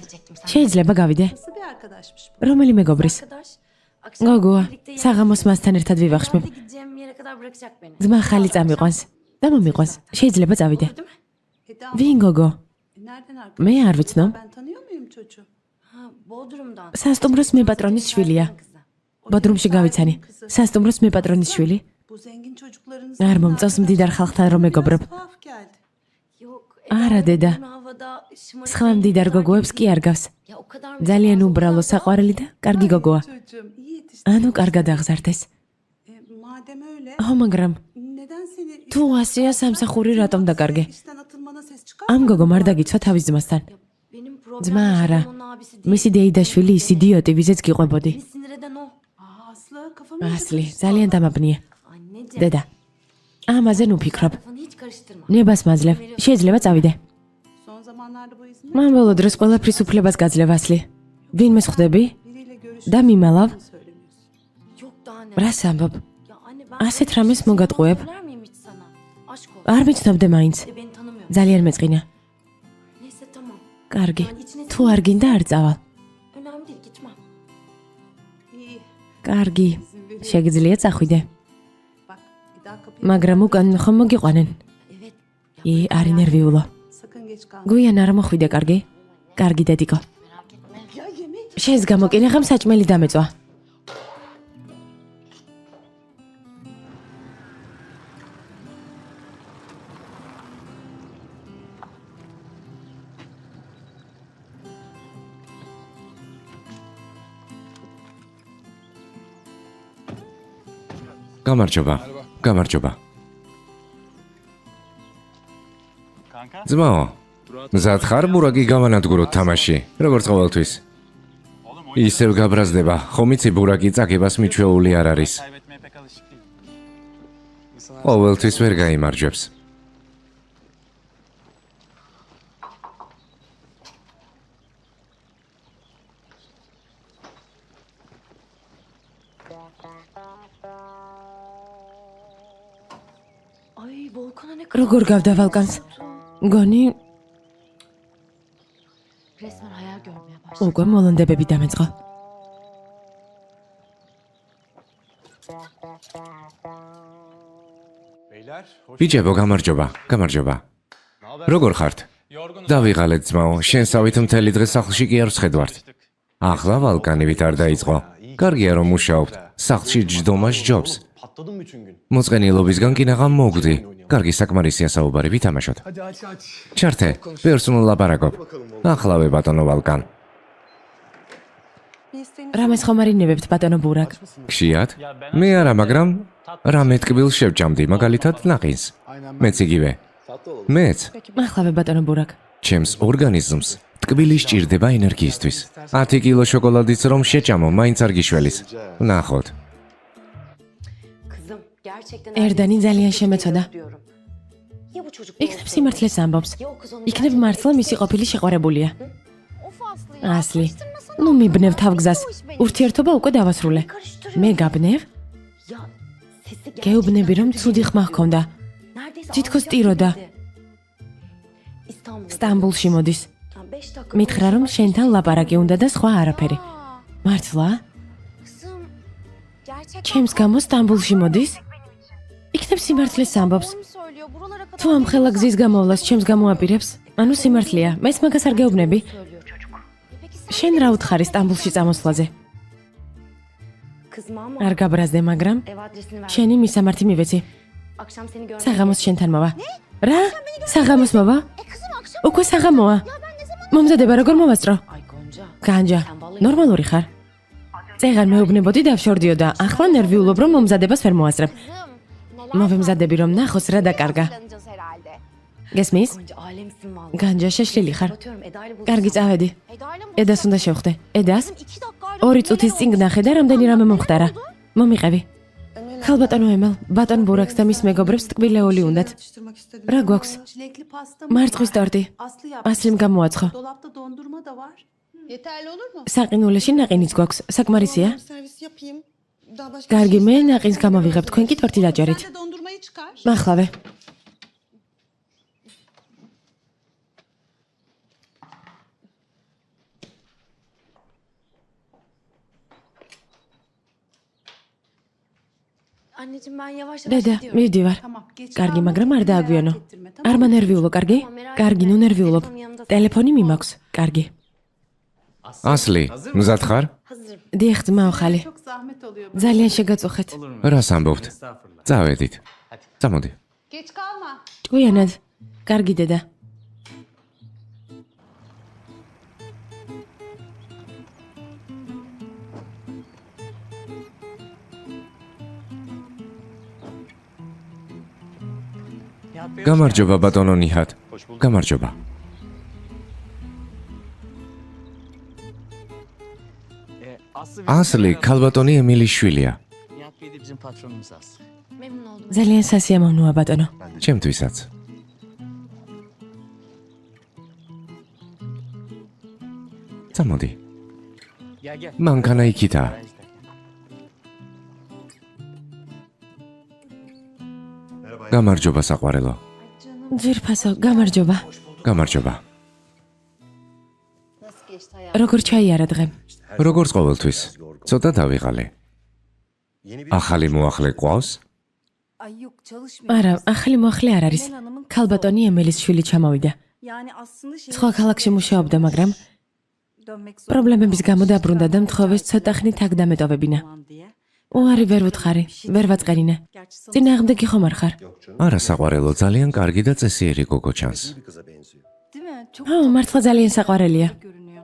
შეიძლება გავიდე? Nasıl bir arkadaşmış bu? რომელი მეგობრის? Arkadaş. Akşam გოგოა, birlikte yemek საღამოს მასთან ერთად ვივახშმებ. yiyip gideceğim yere kadar bırakacak beni. ძმა ხალი წამიყვანს და მომიყვანს. შეიძლება წავიდე. Olur değil mi? Eda ვინ გოგო? nereden arkadaş? მე არ ვიცნობ. Ben tanıyor muyum çocuğu? Ha, Bodrum'dan. სასტუმროს მე პატრონის შვილია. ბოდრუმში გავიცანი. სასტუმროს მე პატრონის შვილი. Bu zengin çocukların არ მომწონს მდიდარ ხალხთან რომ მეგობრობ. tuhaf geldi. Yok. Არა, დედა. bugün havada şımarık სხვა rengi მდიდარ kadar გოგოებს კი არ გავს. Ya o kadar ძალიან mütevazı უბრალო onlar da- საყვარელი და კარგი გოგოა. Çocuğum iyi yetişti. ანუ კარგად აღზარდეს. Madem öyle ო, მაგრამ neden seni თუ ასეა სამსახური რატომ დაკარგე? işten atılmana ses çıkar? ამ გოგომ არ დაგიცვა თავის ძმასთან. Benim ძმა problem არა. yaşadığım onun abisi değil. მისი დეიდაშვილი ის იდიოტი, ვიზეც გიყვებოდი. Beni sinir eden o. Aa, Aslı kafamı ასლი, ძალიან დამაბნია. Anneciğim. დედა, ამაზე ნუ ფიქრობ. Kafanı hiç karıştırma. ნებას მაძლევ. შეიძლება წავიდე. Son zamanlarda bu izni მან ბოლო დროს ყველაფრის უფლებას გაძლევ ასლი. ვინმეს ხვდები biriyle და მიმალავ? söylemiyorsun. Yok daha ne? რას ამბობ? Ya anne ben... ასეთ რამეს მოგატყუებ? Söyler miyim hiç sana? Aşk olsun. არ მიცნობდე მაინც. Bir de beni tanımıyor. ძალიან მეწყინა. Neyse tamam. კარგი. თუ არ გინდა არ წავალ. Önemli değil gitmem. İyi. კარგი. izin veriyorum. შეგიძლია წახვიდე. Bak bir daha kapıyı მაგრამ უკან ხომ მოგიყვანენ? Evet. ი, არი ნერვიულო. sakın geç kalma. გვიან არ მოხვიდე, კარგი? კარგი დედიკო. Ya yemek. შენს გამოკინაღამ საჭმელი დამეწვა. გამარჯობა. გამარჯობა. Kanka? ძმაო, მზად ხარ ბურაკი გავანადგუროთ თამაში, როგორც ყოველთვის. Oğlum oyun ისევ გაბრაზდება, ხომ იცი ბურაკი წაგებას მიჩვეული არ არის. kaybetmeye pek alışık değil. İnsan her ყოველთვის ვერ გაიმარჯვებს. Ay Volkan'a ne kadar... როგორ გავდა ვალკანს? გონი Resmen hayal görmeye başladım. უკვე მოლონდებები დამეწყო. Beyler, hoş ბიჭებო, გამარჯობა. როგორ ხართ? Yorgunuz. დავიღალეთ ძმაო, შენსავით მთელი დღე სახლში კი არ ვხედავთ. ახლა ვალკანივით არ დაიწყო. კარგია რომ მუშაობთ. სახლში ჯდომა სჯობს. Patladım bütün gün. მოწყენილობისგან კი ნაღამ მოგდი. კარგი საკმარისია საუბარი, ვითამაშოთ. Hadi aç. ჩართე, ბევრს ვლაპარაკობ. ახლავე ბატონო ვალკან. Bir isteğiniz რამეს ხომ არ ინებებთ ბატონო ბურაკ? ხშირად? მე არა, მაგრამ რამე ტკბილს შევჭამდი, მაგალითად ნაყინს. მეც იგივე. მეც ახლავე ბატონო ბურაკ. ჩემს ორგანიზმს ტკბილი სჭირდება ენერგიისთვის. 10 კილო შოკოლადიც რომ შეჭამო, მაინც არ გიშველის. ნახოთ. Kızım gerçekten Erdeni her ძალიან şeyi შემეცოდა. diyorum. Ya bu çocuk იქნებ სიმართლეს ამბობს. Ya o kız onu იქნებ მართლა მისი ყოფილი შეყვარებულია. Of Aslı ya. ასლი. ნუ მიბნევ თავგზას. ურთიერთობა უკვე დავასრულე. მე გაბნევ? Ya sesi გეუბნები რომ ცუდი ხმა ჰქონდა. Neredeyse თითქოს ağlayacak ტიროდა. gibiydi. İstanbul'da. სტამბულში მოდის. Ya 5 dakika. მითხრა რომ შენთან ლაპარაკი უნდა და სხვა არაფერი. მართლა? Kızım. Gerçekten ჩემს გამო სტამბულში მოდის? იქნებ სიმართლეს ამბობს. doğru mu söylüyor? Buralara kadar თუ ამ ხელა გზის გამოვლას ჩემს გამოაპირებს, ანუ სიმართლეა. მეც მაგას არ გეუბნები. Söylüyor çocuk. Peki sen შენ რა უთხარი სტამბულში წამოსვლაზე? Kızma ama არ გაბრაზდე, მაგრამ ev adresini ver. შენი მისამართი მივეცი. Akşam seni görmeye საღამოს შენთან მოვა. რა? საღამოს მოვა? kızım akşam უკვე საღამოა. მომზადება როგორ მოვასწრო? Ay Gonca. განჯა. ნორმალური ხარ? წეღარ მეუბნებოდი დავშორდიო და ახლა ნერვიულობ რომ მომზადებას ვერ მოასწრებ. kızım. Neler მოვემზადები რომ ნახოს რა დაკარგა. planlayacağız herhalde. გესმის? Gonca alemsin vallahi. განჯა შეშლილი ხარ. Batıyorum Eda ile კარგი წავედი. Eda'yla mı? ედას უნდა შევხვდე. ედას? Kızım 2 dakika. 2 წუთის წინ ნახე და რამდენი რამე მომხდარა. მომიყევი. ხალბატონო ემელ, ბატონ ბურაკს და მის მეგობრებს ტკბილეული უნდათ. atıştırmak istedim. რა გვაქვს? Çilekli pasta mı? მარწყვის ტორტი. Aslı yaptı. ასლიმ გამოაცხო. Dolapta dondurma da var. Yeterli olur mu? საყინულეში ნაყინიც გვაქვს. საკმარისია? Servis yapayım. Daha başka კარგი, მე ნაყინს გამოვიღებ, თქვენ კი ტორტი დაჭერით. Sen de dondurmayı çıkar. მახლავე. Anneciğim ben yavaş yavaş დედა, gidiyorum. მივდივარ. Tamam. Geç კარგი, kalma, მაგრამ არ merak დააგვიანო. ettirme, არ tamam mı? მანერვიულო, კარგი? კარგი, ნუ ნერვიულობ. ტელეფონი მიმაქვს. კარგი. ასლი, მზად ხარ? Hazırım. დიახ, ძმაო ხალი. Çok zahmet oluyor. ძალიან შეგაწუხეთ. რას ამბობთ? წავედით. წამოდი. Geç kalma. ჭკვიანად. კარგი დედა. გამარჯობა ბატონო ნიჰად. გამარჯობა. Aslı ასლი ქალბატონი ემილის შვილია. Nihat Bey de bizim patronumuz Aslı. Memnun oldum. ძალიან სასიამოვნოა ბატონო. ჩემთვისაც. წამოდი. Gel. მანქანა იქითაა. გამარჯობა საყვარელო. ძვირფასო, გამარჯობა. გამარჯობა. Nasıl geçti hayatım? როგორ ჩაიარა დღე? როგორც ყოველთვის. ცოტა დავიღალე. Yeni bir ახალი მოახლე ყავს? Ay yok çalışmıyor. არა, ახალი მოახლე არ არის. ქალბატონი ემელის შვილი ჩამოვიდა. Yani aslında şey სხვა ქალაქში მუშაობდა, მაგრამ dönmek პრობლემების გამო დაბრუნდა და მთხოვეს ცოტა ხნით აქ დამეტოვებინა. zorunda diye. უარი ვერ ვუთხარი, ვერ ვაწყერინე. Gerçi sonuç წინააღმდეგი ხომ არ ხარ? არა საყვარელო, ძალიან კარგი და წესიერი გოგო ჩანს. bir kıza benziyor. değil mi? Çok ო, მართლა ძალიან საყვარელია. görünüyor.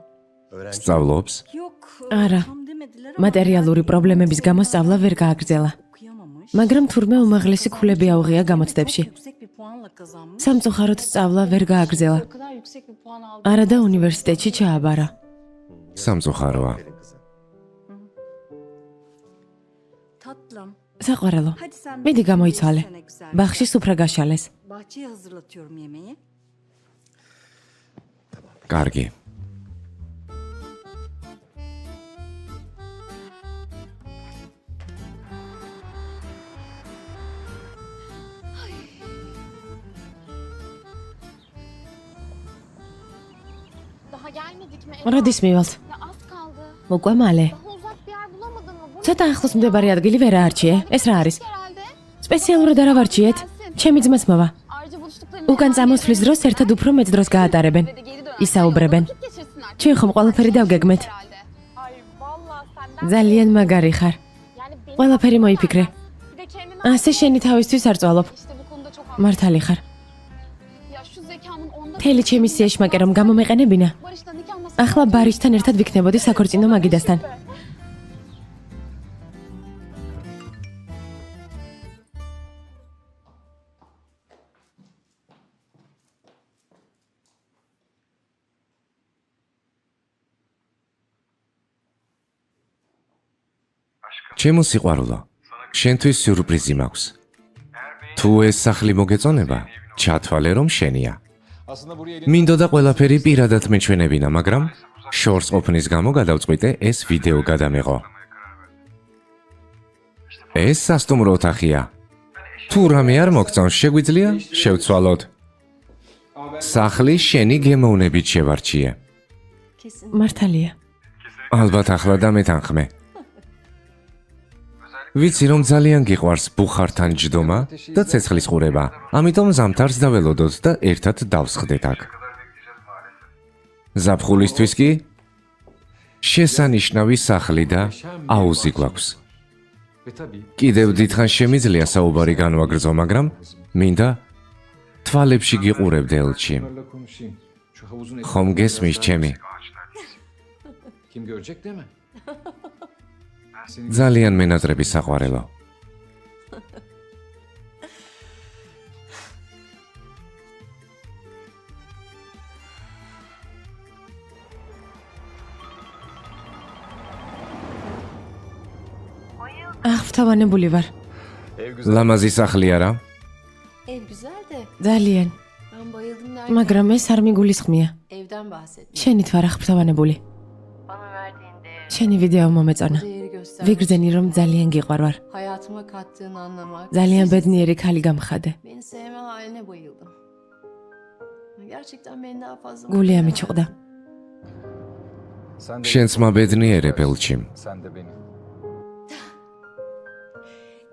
Öğrenci სწავლობს? Yok. Არა. Tam demediler ama მატერიალური პრობლემების გამო სწავლა ვერ გააგრძელა. okuyamamış. მაგრამ თურმე უმაღლესი ქულები აუღია გამოცდებში. Yüksek bir puanla kazanmış. სამწუხაროდ სწავლა ვერ გააგრძელა. O kadar yüksek bir puan aldı. არა და უნივერსიტეტში ჩააბარა. სამწუხაროა. Aferin kıza. Tatlım. საყვარელო. Hadi sen მიდი გამოიცვალე. yesene güzel. ბაღში სუფრა გაშალეს. Bahçeye hazırlatıyorum yemeği. კარგი. Daha Daha gelmedik mi? როდის მივალთ? Ya az kaldı. უკვე მალე. Daha uzak bir yer bulamadın mı? Bu ცოტა ახლოს მდებარე ადგილი ვერ აარჩიე. ეს რა არის? herhalde. სპეციალურად არა ვარჩიეთ. ჩემი ძმაც მოვა. Ayrıca buluştuklarını უკან წამოსვლის დროს ერთად უფრო მეც დროს გაატარებენ. de geri döner. ისაუბრებენ. Vakit geçirsin artık ჩვენ ხომ ყველაფერი დავგეგმეთ. herhalde. Ay vallahi senden. ძალიან მაგარი ხარ. Yani benim ყველაფერი მოიფიქრე. bir de kendine ასე შენი თავისთვის არ წვალობ. işte bu konuda çok მართალი ხარ. Ya şu zekamın onda მთელი ჩემი სიეშმაკე რომ გამომეყენებინა. Barış'la nikah masasına ახლა ბარიშთან ერთად ვიქნებოდი საქორწინო მაგიდასთან. ჩემო სიყვარულო, შენთვის სიურპრიზი მაქვს. თუ ეს სახლი მოგეწონება, ჩათვალე რომ შენია. Aslında buraya მინდოდა ყველაფერი პირადად მეჩვენებინა, მაგრამ შორს ყოფნის გამო გადავწყვიტე ეს ვიდეო გადამეღო. ეს სასტუმრო ოთახია. თუ რამე არ მოგწონს, შეგვიძლია შევცვალოთ. სახლი შენი გემოვნებით შევარჩიე. მართალია. ალბათ ახლა დამეთანხმე. ვიცი რომ ძალიან გიყვარს ბუხართან ჯდომა და ცეცხლის ყურება, ამიტომ ზამთარს დაველოდოთ და ერთად დავსხდეთ აქ. ზაფხულისთვის კი შესანიშნავი სახლი და აუზი გვაქვს. ve tabii კიდევ დიდხანს შემიძლია საუბარი განვაგრძო, მაგრამ მინდა თვალებში გიყურებდე ელჩი. onlarla konuşayım. Şu havuzun ხომ გესმის ჩემი? kim görecek değil mi? ძალიან მენაძრები საყვარელო. აღფრთოვანებული ვარ. ლამაზი სახლი არა? Ev güzel de ძალიან, ben bayıldım derken მაგრამ ეს არ მიგულისხმია. evden bahsettim. შენით ვარ აღფრთოვანებული. Bana verdiğin değer, შენი ვიდეო მომეწონა. değeri göster. ვიგრძენი რომ ძალიან გიყვარ ვარ. Hayatıma kattığını anlamak. ძალიან ბედნიერი ქალი გამხადე. Beni sevme haline bayıldım. Gerçekten beni daha fazla გული ამიჩუყდა. Sen de შენც მაბედნიერებ ელჩი. sen de beni.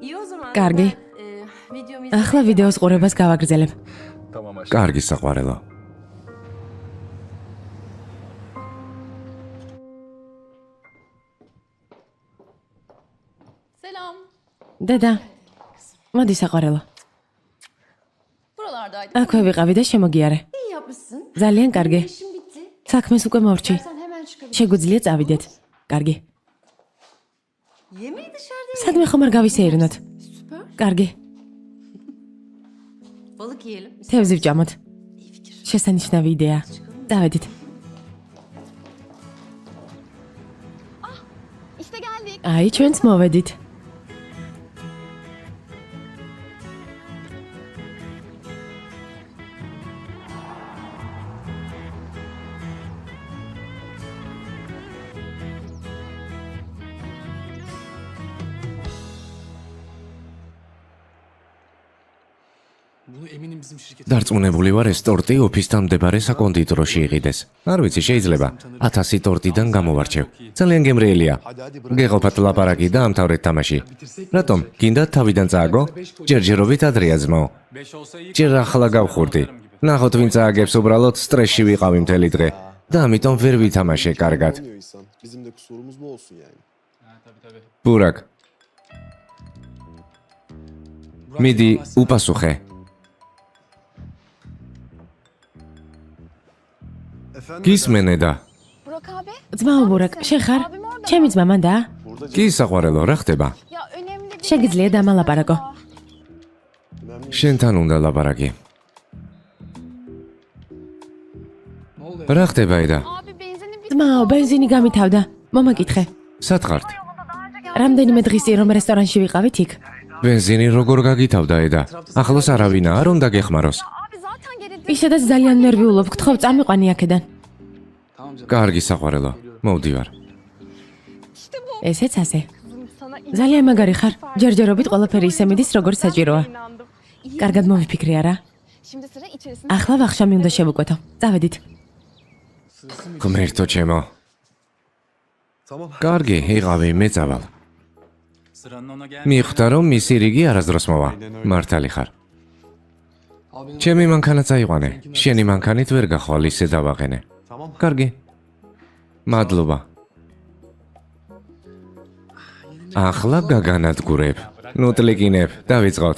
İyi o zaman. Kargi. Ben, videomu ახლა ვიდეოს ყურებას გავაგრძელებ. Tamam aşkım. კარგი საყვარელო. Selam. დედა. მოდი საყვარელო. Buralardaydım. აქვე ვიყავი და შემოგიარე. İyi yapmışsın. ძალიან კარგი. İşim bitti. საქმეს უკვე მოვრჩი. Sen hemen çıkabilirsin. შეგვიძლია წავიდეთ. კარგი. Yemeği dışarıda სადმე ხომ არ გავისეირნოთ? Süper. კარგი. Balık yiyelim. თევზი ვჭამოთ. İyi fikir. შესანიშნავი იდეა. დავედით. İşte geldik. აი, ჩვენც მოვედით. Bunu eminim bizim şirket. დარწმუნებული ვარ, ეს ტორტი ოფისთან მდებარე საკონდიტოროში იყიდეს. არ ვიცი, შეიძლება 1000 ტორტიდან გამოვარჩევ. ძალიან გემრიელია. გეყოფათ ლაპარაკი და ამთავრეთ თამაში. რატომ? გინდა თავიდან წააგო? ჯერჯერობით ადრეა ძმაო. 5 olsa iyi. ჯერ ახლა გავხურდი. ნახოთ ვინ წააგებს, უბრალოდ სტრესში ვიყავი მთელი დღე. და ამიტომ ვერ ვითამაშე კარგად. Olmuyor insan. Bizim de kusurumuz bu olsun yani. ბურაკ, მიდი უპასუხე. გისმენე და Burak abi. ძმაო ბურაკ, შენ ხარ? ჩემი ძმა მანდა? კი საყვარელო, რა ხდება? Ya önemli bir შეგიძლია დამალაპარაკო. შენთან უნდა ლაპარაკი. რა ხდება ედა? Abi benzini bir ძმაო, ბენზინი გამითავდა. მომაკითხე. სათხართ? რამდენიმე დღის წინ რომ რესტორანში ვიყავით იქ. ბენზინი როგორ გაგითავდა ედა? ახლოს არავინაა, რომ დაგეხმაროს. abi zaten geride. ისედაც ძალიან ნერვიულობ, გთხოვ წამიყვანი აქედან. Tamam canım. კარგი საყვარელო, მოვდივარ. ესეც ასე. Sana ძალიან მაგარი ხარ. ჯერჯერობით ყველაფერი ისე მიდის, როგორც საჭიროა. inandım. İyi. კარგად მოვიფიქრე არა? Şimdi sıra içerisinde. ახლა ვახშამი უნდა შევუკვეთო. წავედით. Sırası mı? ღმერთო ჩემო. კარგი, იყავი, მეწავალ. Sıranın ona gel. მიხვდა რომ მისი რიგი არასდროს მოვა. მართალი ხარ. Abinin ჩემი მანქანაც აიყვანე. შენი მანქანით ვერ გახვალ ისე დავაყენე. კარგი. მადლობა. ახლა გაგანადგურებ. ნუ ტლიკინებ, დავიწყოთ.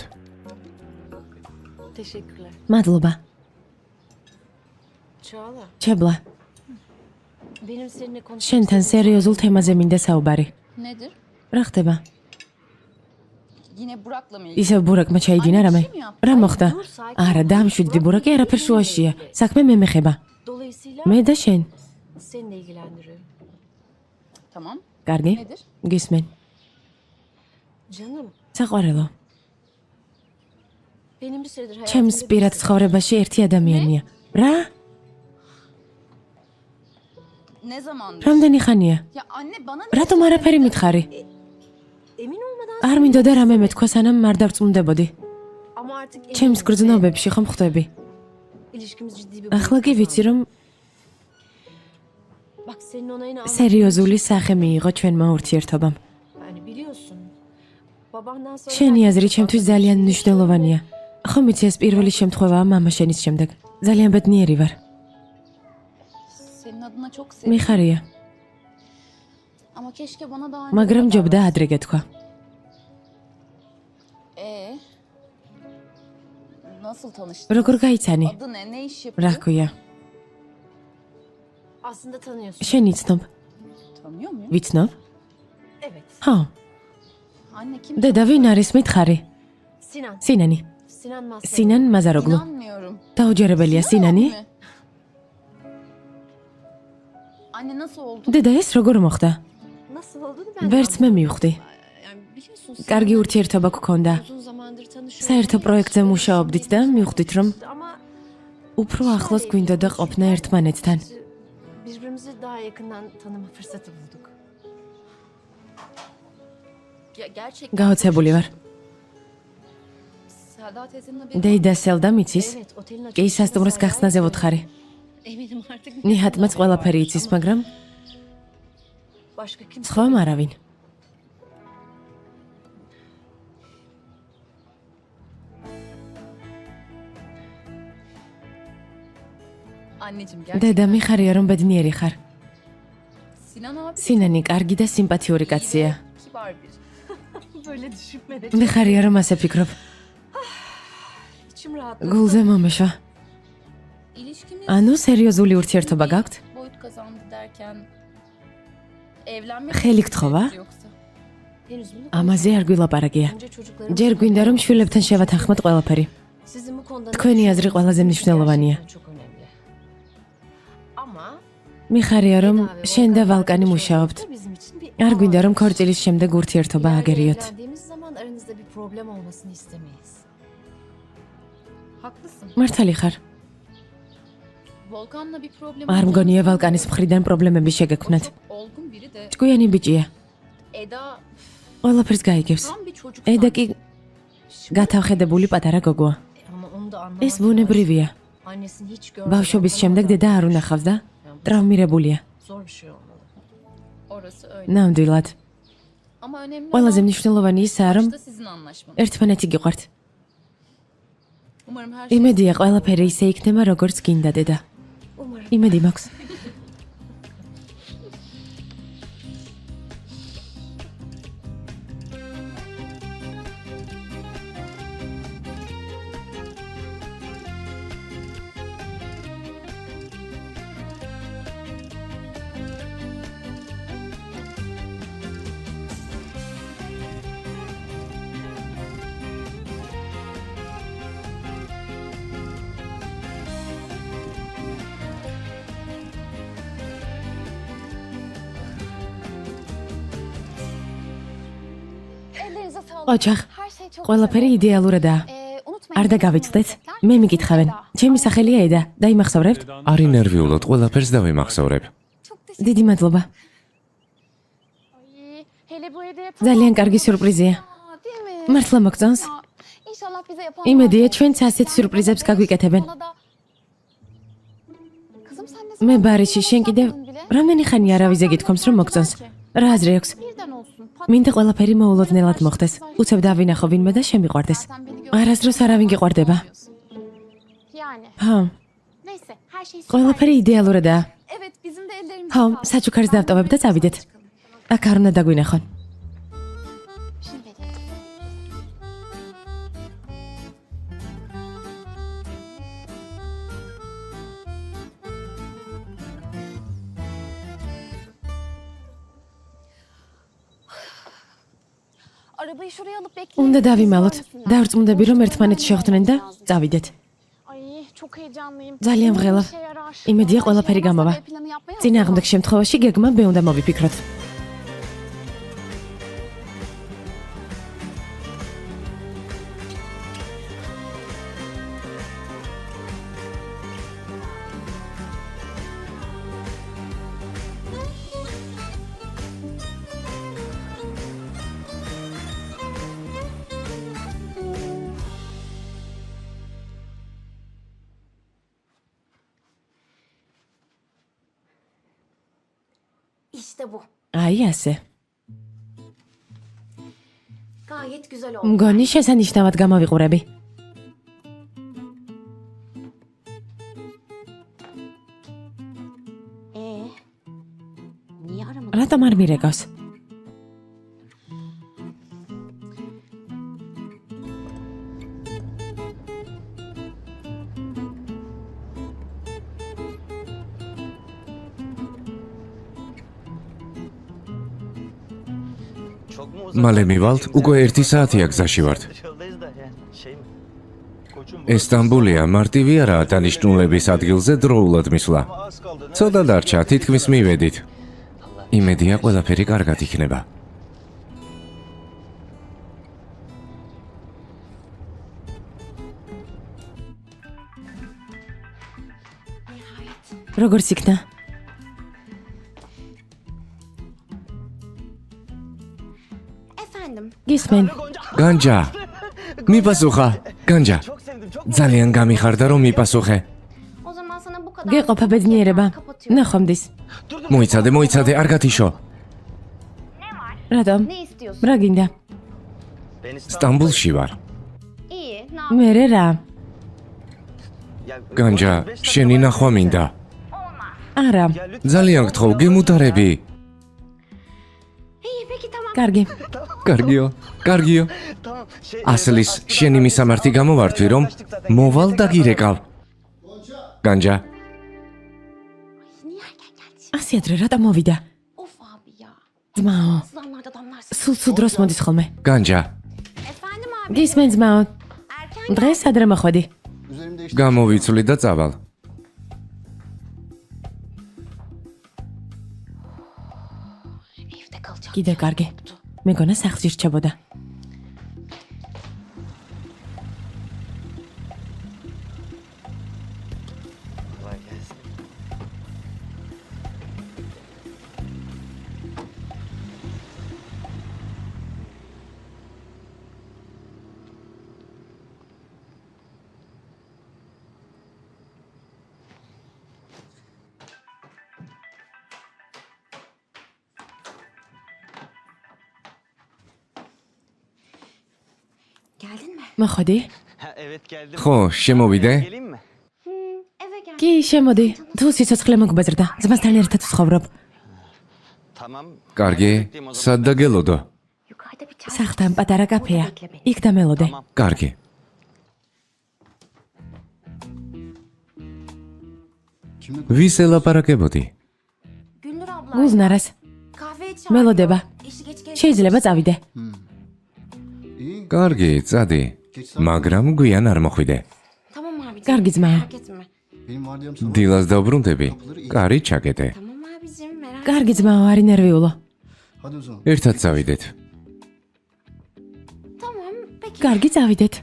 Teşekkürler. მადლობა. Çağla, ჩებლა, benim seninle konuşmak შენთან სერიოზულ თემაზე მინდა საუბარი. Nedir? რა ხდება? Yine Burak'la mı ilgili? ისევ ბურაკმა ჩაიდინა რამე? რა მოხდა? არა, დამშვიდდი ბურაკი არაფერ შუაშია. საქმე მე მეხება. dolayısıyla მე და შენ. seninle ilgilendiriyor. Tamam. კარგი? Nedir? გისმენ. Canım, საყვარელო. benim bir süredir ჩემს hayatımda პირად ცხოვრებაში ერთი ადამიანია. რა? Ne zamandır? რამდენი ხანია? Ya anne bana ne? რატომ არაფერი მითხარი? emin olmadan არ მინდოდა რამე მეთქვა სანამ არ დავწმუნდებოდი. ama artık ჩემს გრძნობებში ხომ ხვდები? ilişkimiz ciddi bir ახლა კი ვიცი რომ Bak senin onayını almak სერიოზული სახე მიიღო ჩვენმა ურთიერთობამ. yani biliyorsun. Babandan sonra შენი აზრი ჩემთვის ძალიან მნიშვნელოვანია. ხომ იცი ეს პირველი შემთხვევაა მამა შენის შემდეგ. ძალიან ბედნიერი ვარ. Senin adına çok sevindim. მიხარია, Ama keşke bana daha önce მაგრამ haber ჯობდა verseydin. ადრე გეთქვა. Nasıl tanıştın? როგორ გაიცანი? Adı ne? Ne iş რა yapıyor? ქვია? aslında tanıyorsun. შენ იცნობ? Tanıyor muyum? ვიცნობ? Evet. ხო, Anne kim? დედა ვინ არის მითხარი? Sinan. სინანი. Sinan Mazhar. სინან მაზაროგლუ. İnanmıyorum. დაუჯერებელია სინანი? Mi? Anne nasıl oldu? დედა ეს როგორ მოხდა? Nasıl olduğunu ben de ვერც მე anlamadım. მივხვდი. Yani biliyorsun კარგი Sinan'la ურთიერთობა გქონდა. uzun zamandır tanışıyoruz. საერთო პროექტზე მუშაობდით და მივხვდით რომ Ama უფრო ახლოს გვინდოდა ყოფნა ერთმანეთთან. birbirimizi daha yakından tanıma fırsatı bulduk. Gerçekten. გაოცებული ვარ. Selda teyzenin haberi. დეიდა სელდა მიცის? Evet, otelin კი სასტუმროს გახსნაზე ვუთხარი. Eminim artık ნიჰატმაც ყველაფერი იცის, მაგრამ başka kimse სხვამ არავინ. Anneciğim დედა მიხარია რომ ბედნიერი ხარ. Sinan abi სინანი კარგი და სიმპათიური კაცია. kibar bir. böyle düşünmedi. მიხარია რომ ასე ფიქრობ. İçim rahat. გულზე მომეშვა. İlişkimiz ანუ სერიოზული ურთიერთობა გაქვთ? boyut kazandı derken evlenmek ხელი გთხოვა? yoksa? Henüz bunu ამაზე არ გვილაპარაკია. önce çocuklarımız ჯერ გვინდა რომ შვილებთან შევათანხმოთ ყველაფერი. sizin bu konuda თქვენი აზრი ყველაზე მნიშვნელოვანია. gerçekten çok önemli. Ama მიხარია რომ Eda ve შენ და Volkan ვალკანი kardeş მუშაობთ. olmak da bizim için bir არ გვინდა რომ avantaj. ქორწილის შემდეგ ურთიერთობა İleride აგერიოთ. evlendiğimiz zaman aranızda bir problem olmasını istemeyiz. Haklısın. მართალი ხარ. Volkan'la bir problem არ მგონია ვალკანის მხრიდან პრობლემები შეგექმნათ. Çok olgun biri de ჭკვიანი ბიჭია. Eda ყველაფერს გაიგებს. tam bir çocuk ედა sanki. კი გათავხედებული პატარა გოგოა. Ama onu da anlamak ეს lazım. ბუნებრივია. Annesini hiç görmeden ბავშვობის შემდეგ tanımadan დედა არ უნახავს და ტრავმირებულია. zor bir şey olmalı. Orası öyle. ნამდვილად. Ama önemli ყველაზე olan მნიშვნელოვანი ისაა რომ başta sizin anlaşmanız. ერთმანეთი გიყვართ. Umarım her şey იმედია ყველაფერი ისე იქნება როგორც გინდა დედა. Umarım. იმედი მაქვს. ellerinize sağlık. ოჯახ, Her şey çok ყველაფერი იდეალურადაა. unutmayın. არ დაგავიწყდეთ? მე მიკითხავენ. ჩემი სახელია ედა. დაიმახსოვრებთ? არ ინერვიულოთ, ყველაფერს დავიმახსოვრებ. Çok teşekkür დიდი მადლობა. ederim. Hele bu hediye ძალიან კარგი სიურპრიზია. değil mi? მართლა მოგწონს? Ya, İnşallah bize yapan იმედია ჩვენც ასეთ სიურპრიზებს გაგვიკეთებენ. Kızım sen de მე ბარიში შენ კიდევ რამდენი ხანი არავიზე გითხოვს რომ მოგწონს რა აზრი აქვს Birden olsun. მინდა ყველაფერი მოულოდნელად მოხდეს უცებ დავინახო ვინმე და შემიყვარდეს არასდროს არავინ გიყვარდება Yani. ხო Neyse her şey süper. ყველაფერი იდეალურადაა Evet bizim de ellerimiz ხო საჩუქარს დავტოვებ და წავიდეთ აქ არ უნდა დაგვინახონ Şimdi vereyim. Arabayı şuraya alıp bekleyin. უნდა დავიმალოთ დავრწმუნდები რომ ერთმანეთს შეხვდნენ და წავიდეთ Ay çok heyecanlıyım. ძალიან Umarım ვღელავ işe yarar. იმედია Her ყველაფერი şey გამოვა olmazsa B planı yapmaya წინააღმდეგ შემთხვევაში გეგმა ბ უნდა მოვიფიქროთ İşte bu. აი ასე Gayet güzel oldu. მგონი შესანიშნავად გამოვიყურები Niye aramadın? რატომ არ მირეკავს მალე მივალთ, უკვე 1 საათია გზაში ვართ. ესტამბულია მარტივი არაა დანიშნულების ადგილზე დროულად მისვლა. ცოტა დარჩა, თითქმის მივედით. იმედია ყველაფერი კარგად იქნება. როგორც იქნა Efendim. გისმენ განჯა, მიპასუხა, განჯა. ძალიან გამიხარდა რომ მიპასუხე. O zaman sana bu kadar... გეყოფა ბედნიერება Kapatıyorum. ნახომდის მოიცადე, არ გათიშო. რატომ Ne istiyorsun? რა გინდა სტამბულში ვარ. İyi. Ne მერე რა განჯა, შენი ნახვა მინდა. არა ძალიან გთხოვ, გემუდარები. İyi peki tamam. კარგი კარგიო. ასლის შენი მისამართი გამოვართვი რომ მოვალ და გირეკავ. განჯა, Niye erken geldin? ასე ადრე რატომ მოვიდა Of abi ya. ძმაო Sızlanlarda damlarsın. სულ დროს მოდის ხოლმე Efendim განჯა, abi. გისმენ ძმაო Erken დღეს ადრე მოხვედი გამოვიცვლი და წავალ. evde kalacak. კიდე კარგი მეგონა სახლში რჩებოდა Geldin mi? მოხვედი Evet geldim. ხო, შემოვიდე? Geleyim mi? Eve gel. კი შემოდი თუ სიცოცხლე მოგბეზრდა ძმასთან ერთად ვცხოვრობ Tamam. კარგი, სად დაგელოდო? Yukarıda bir çay. სახლთან პატარა კაფეა Bekle beni. იქ დამელოდე კარგი. ვის ელაპარაკებოდი? Güldür abla. გულზნარას Kahve iç. მელოდება İşi geç geç. შეიძლება წავიდე კარგი, წადი. მაგრამ გვიან არ მოხვიდე. Tamam abi. კარგი ძმაო Merak etme. დილას დავბრუნდები. კარი ჩაკეტე. Tamam abicim merak კარგი ძმაო არი ნერვიულო ერთად წავიდეთ. Tamam peki. კარგი წავიდეთ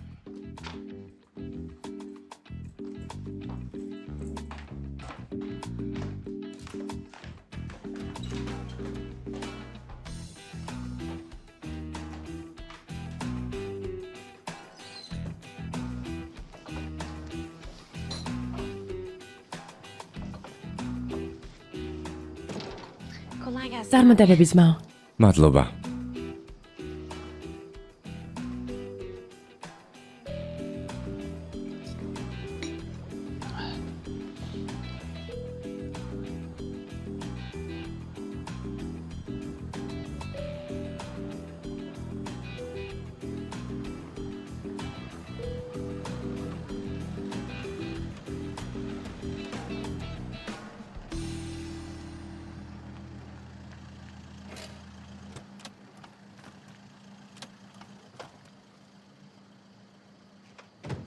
Kolay gelsin. წარმატებები ძმაო. მადლობა.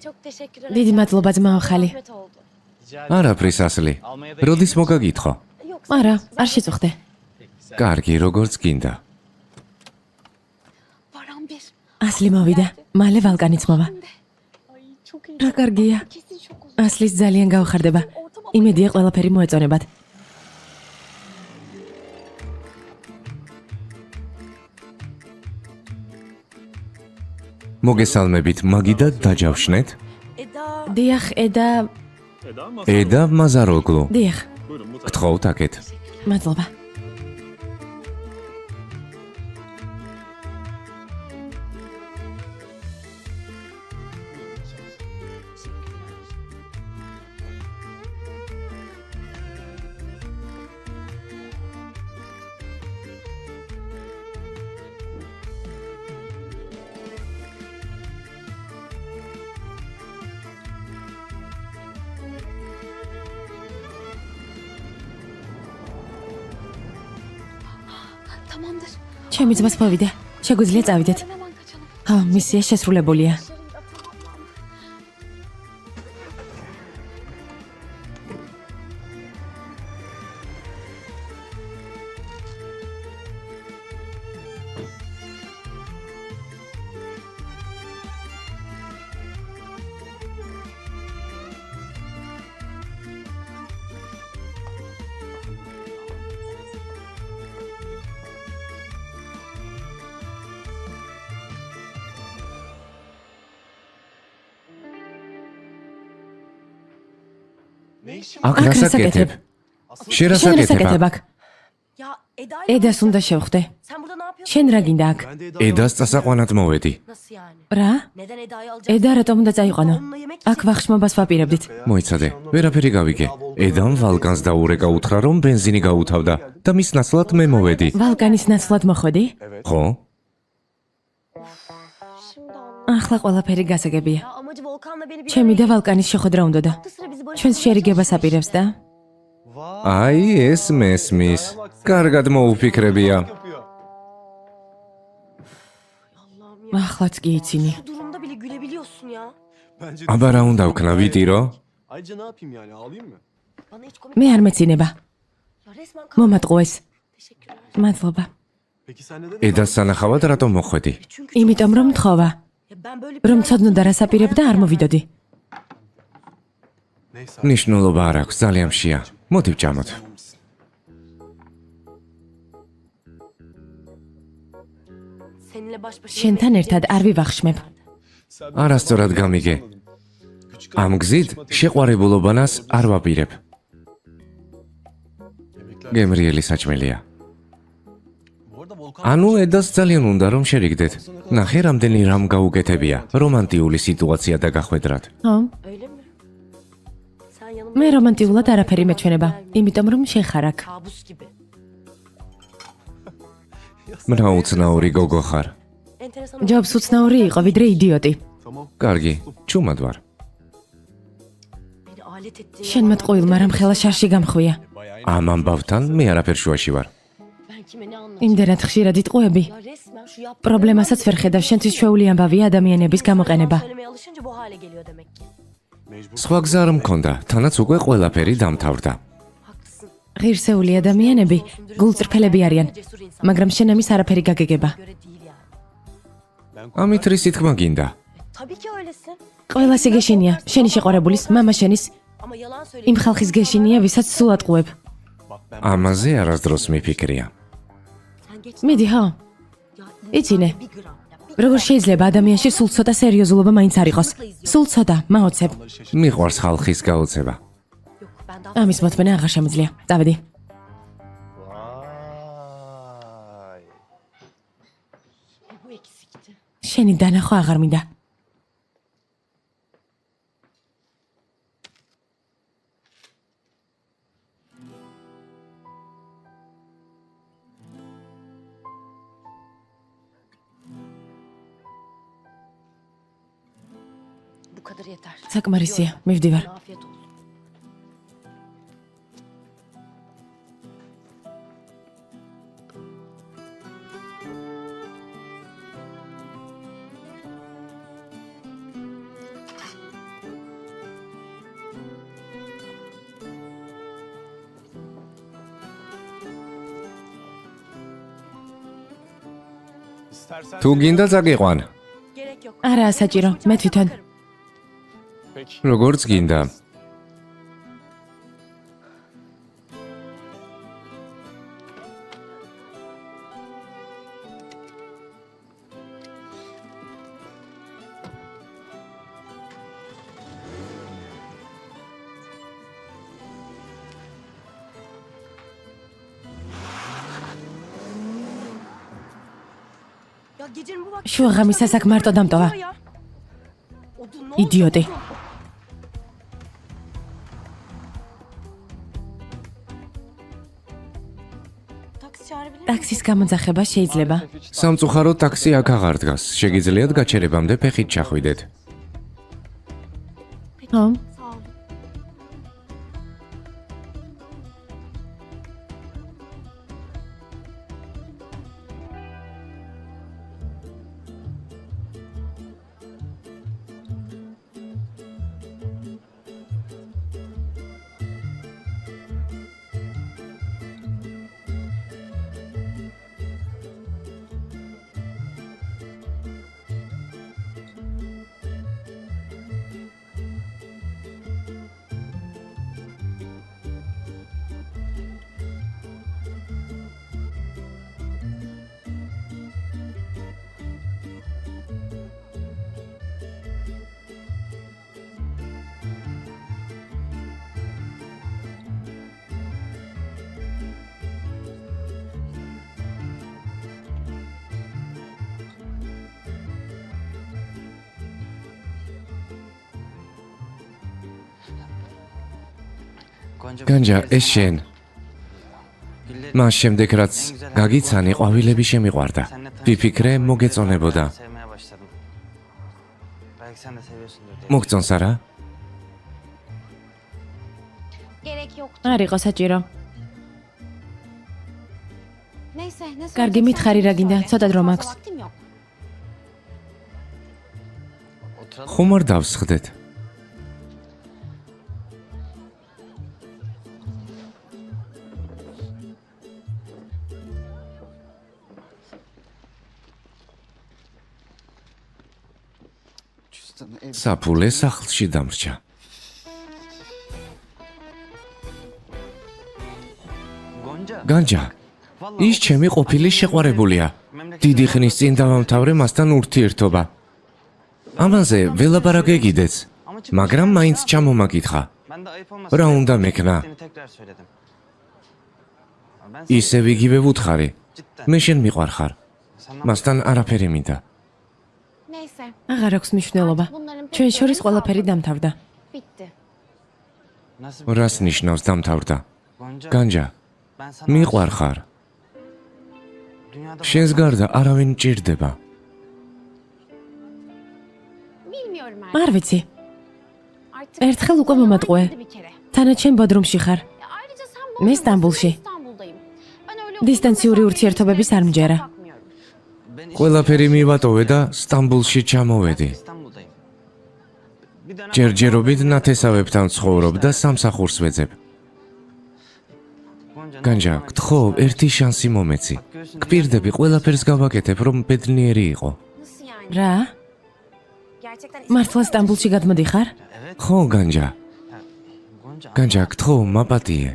Çok teşekkür ederim. დიდი მადლობა ძმაო ხალი. Zahmet oldu. არაფრის ასლი. როდის მოგაგითხო? არა, არ შეწუხდე. კარგი, როგორც გინდა. Param bir. ასლი მოვიდა. მალე ვალკანიც მოვა. Ay çok iyi. რა კარგია. Kesin çok uzun. ასლის ძალიან გაუხარდება. იმედია ყველაფერი მოეწონებათ. მოგესალმებით, მაგიდა დაჯავშნეთ. Eda. დიახ, ედა, ედა მაზაროგლუ. დიახ. გთხოვთ აქეთ. მადლობა. Tamamdır. ჩემი ძმას მოვიდა. შეგვიძლია წავიდეთ. Hemen kaçalım. ჰა, მისია შესრულებულია. Yarın da tamam. აქ რასაკეთებ? შენ შენ რა რასაკეთებ? საკეთებ აქ? Ya Eda. ედას უნდა შევხვდე. Sen burada ne yapıyorsun? შენ რა გინდა აქ? ედას წასაყვანად მოვედი. Nasıl yani? რა? Neden Eda'yı alacaksın? ედა რატომ უნდა წაიყვანო? Onunla yemek აქ ვახშმობას ვაპირებდით. მოიცადე, ვერაფერი გავიგე. ედამ ვალკანს დაურეკა უთხრა, რომ ბენზინი გაუთავდა და მის ნაცვლად მე მოვედი. ვალკანის ნაცვლად მოხვედი? ხო? Şimdi anladım. ახლა ყველაფერი გასაგებია. Ya amacı Volkan'la beni bir ჩემი და araya ვალკანის შეხვედრა უნდოდა. getirdi. Sıra bizi barıştırmaya ჩვენს შერიგებას აპირებს და აი ეს მესმის. კარგად მოუფიქრებია. Allah'ım ya. ახლაც კი იცინი. Bu durumda bile gülebiliyorsun ya. აბა რა უნდა ვქნა, ვიტირო? Ayrıca ne yapayım yani ağlayayım mı? Bana hiç komik. მე არ მეცინება. Ya resmen kan. მომატყუეს. Teşekkürler. მადლობა. Peki sen neden? ედას სანახავად რატომ მოხვედი? Çünkü იმიტომ რომ მთხოვა, ya ben böyle bir რომ ცოდნოდა რა საპირებდა არ მოვიდოდი. Neyse. ნიშნულობა არ აქვს, ძალიან მშია. მოდი ვჭამოთ. seninle baş başa შენთან yemek ერთად არ ვივახშმებ. არასწორად გამიგე. ამ გზით შეყვარებულობანას არ ვაპირებ. გემრიელი საჭმელია. Bu arada Volkan ანუ ედას ძალიან უნდა რომ შერიგდეთ. ნახე რამდენი რამ გაუკეთებია. რომანტიული სიტუაცია დაგახვედრათ. ხო? öyle mi? Sen yanımda მე რომანტიულად არაფერი მეჩვენება, იმიტომ რომ შენ ხარ აქ. kabus gibi. მრავალწნაური გოგო ხარ. Enteresan. ჯობს უცნაური იყო, ვიდრე იდიოტი. tamam. კარგი, ჩუმად ვარ. Beni alet ettiğini შენმა ტყუილმა რამ ხელა შარში გამხვია. ამ ამბავთან მე არაფერ შუაში ვარ. ben kime ne anlatayım? იმდენად ხშირად იტყუები. Ya resmen şu yaptığın პრობლემასაც ვერ ხედავ, შენთვის ჩვეული ამბავია ადამიანების გამოყენება. söylemeye alışınca bu hale geliyor demek ki. სხვა გზა არ მქონდა, თანაც უკვე ყველაფერი დამთავრდა. Haklısın. ღირსეული ადამიანები გულწრფელები არიან, Cesur insan. მაგრამ შენ ამის არაფერი გაგეგება. Göre değil yani. ამით რისი თქმა გინდა? Tabii ki öylesin. ყველასი გეშინია, შენი შეყვარებულის, მამა შენის, Ama yalan söyleyip იმ ხალხის გეშინია, ვისაც სულ ატყუებ. ამაზე არასდროს მიფიქრია. sen geç. მიდი, ხო? Ya იცინე. bir gram. Ya bir როგორ შეიძლება ადამიანში სულ ცოტა სერიოზულობა მაინც არ იყოს? სულ ცოტა, მაოცებ. მიყვარს ხალხის გაოცება. yok ben daha ამის მოთმენა აღარ შემიძლია. წავედი. შენი დანახვა აღარ მინდა. Bu kadar yeter. საკმარისია, მივდივარ. Afiyet olsun. თუ გინდა წაგიყვან. Gerek yok. არა, საჭირო, მე თვითონ. Peki. როგორც გინდა. Ya gecenin bu vakti... შუაღამისას აქ მარტო დამტოვა. Odun ne იდიოტი. Taksi çağırabilir miyim? ტაქსის გამოძახება შეიძლება. სამწუხაროდ ტაქსი აქ აღარ დგას. შეგიძლიათ გაჩერებამდე ფეხით ჩახვიდეთ. ხო? Sağ olun. განჯა, ეს შენ. მას შემდეგ რაც გაგიცანი, ყვავილები შემიყვარდა. ვიფიქრე, მოგეწონებოდა. მოგწონს არა? Gerek yok. არ იყო საჭირო. Neyse, ne კარგი, söyleyeceksen მითხარი რა გინდა, söyle. ცოტა დრო Fazla მაქვს. vaktim yok. ხომ არ დავსხდეთ? საფულე სახლში დამრჩა. განჯა, ის ჩემი ყოფილი შეყვარებულია. დიდი ხნის წინ დავამთავრე მასთან ურთიერთობა. ამაზე ველაპარაკე კიდეც, მაგრამ მაინც ჩამომაკითხა. რა უნდა მექნა? ისევ იგივე ვუთხარი. მე შენ მიყვარხარ. მასთან არაფერი მინდა. Neyse, აღარ აქვს მნიშვნელობა. ჩვენ შორის ყველაფერი დამთავრდა. bitti. რას ნიშნავს დამთავრდა? განჯა, მიყვარხარ. შენს გარდა არავინ მჭირდება. Bilmiyorum artık. არ ვიცი. Artık ერთხელ უკვე მომატყუე. bir kere. თანაც შენ ბოდრუმში ხარ. Ya ayrıca sen მე Bodrum'dasın, სტამბულში. ben İstanbul'dayım. Ben öyle დისტანციური ურთიერთობების არ მჯერა. bakmıyorum. ყველაფერი მივატოვე და სტამბულში ჩამოვედი. ჯერჯერობით ნათესავებთან ცხოვრობ და სამსახურს ვეძებ. განჯა, გთხოვ, ერთი შანსი მომეცი. გპირდები, ყველაფერს გავაკეთებ, რომ ბედნიერი იყო. Nasıl yani? რა? Gerçekten მართლა სტამბულში გადმოდიხარ? ხო, განჯა. განჯა, გთხოვ, მაპატიე.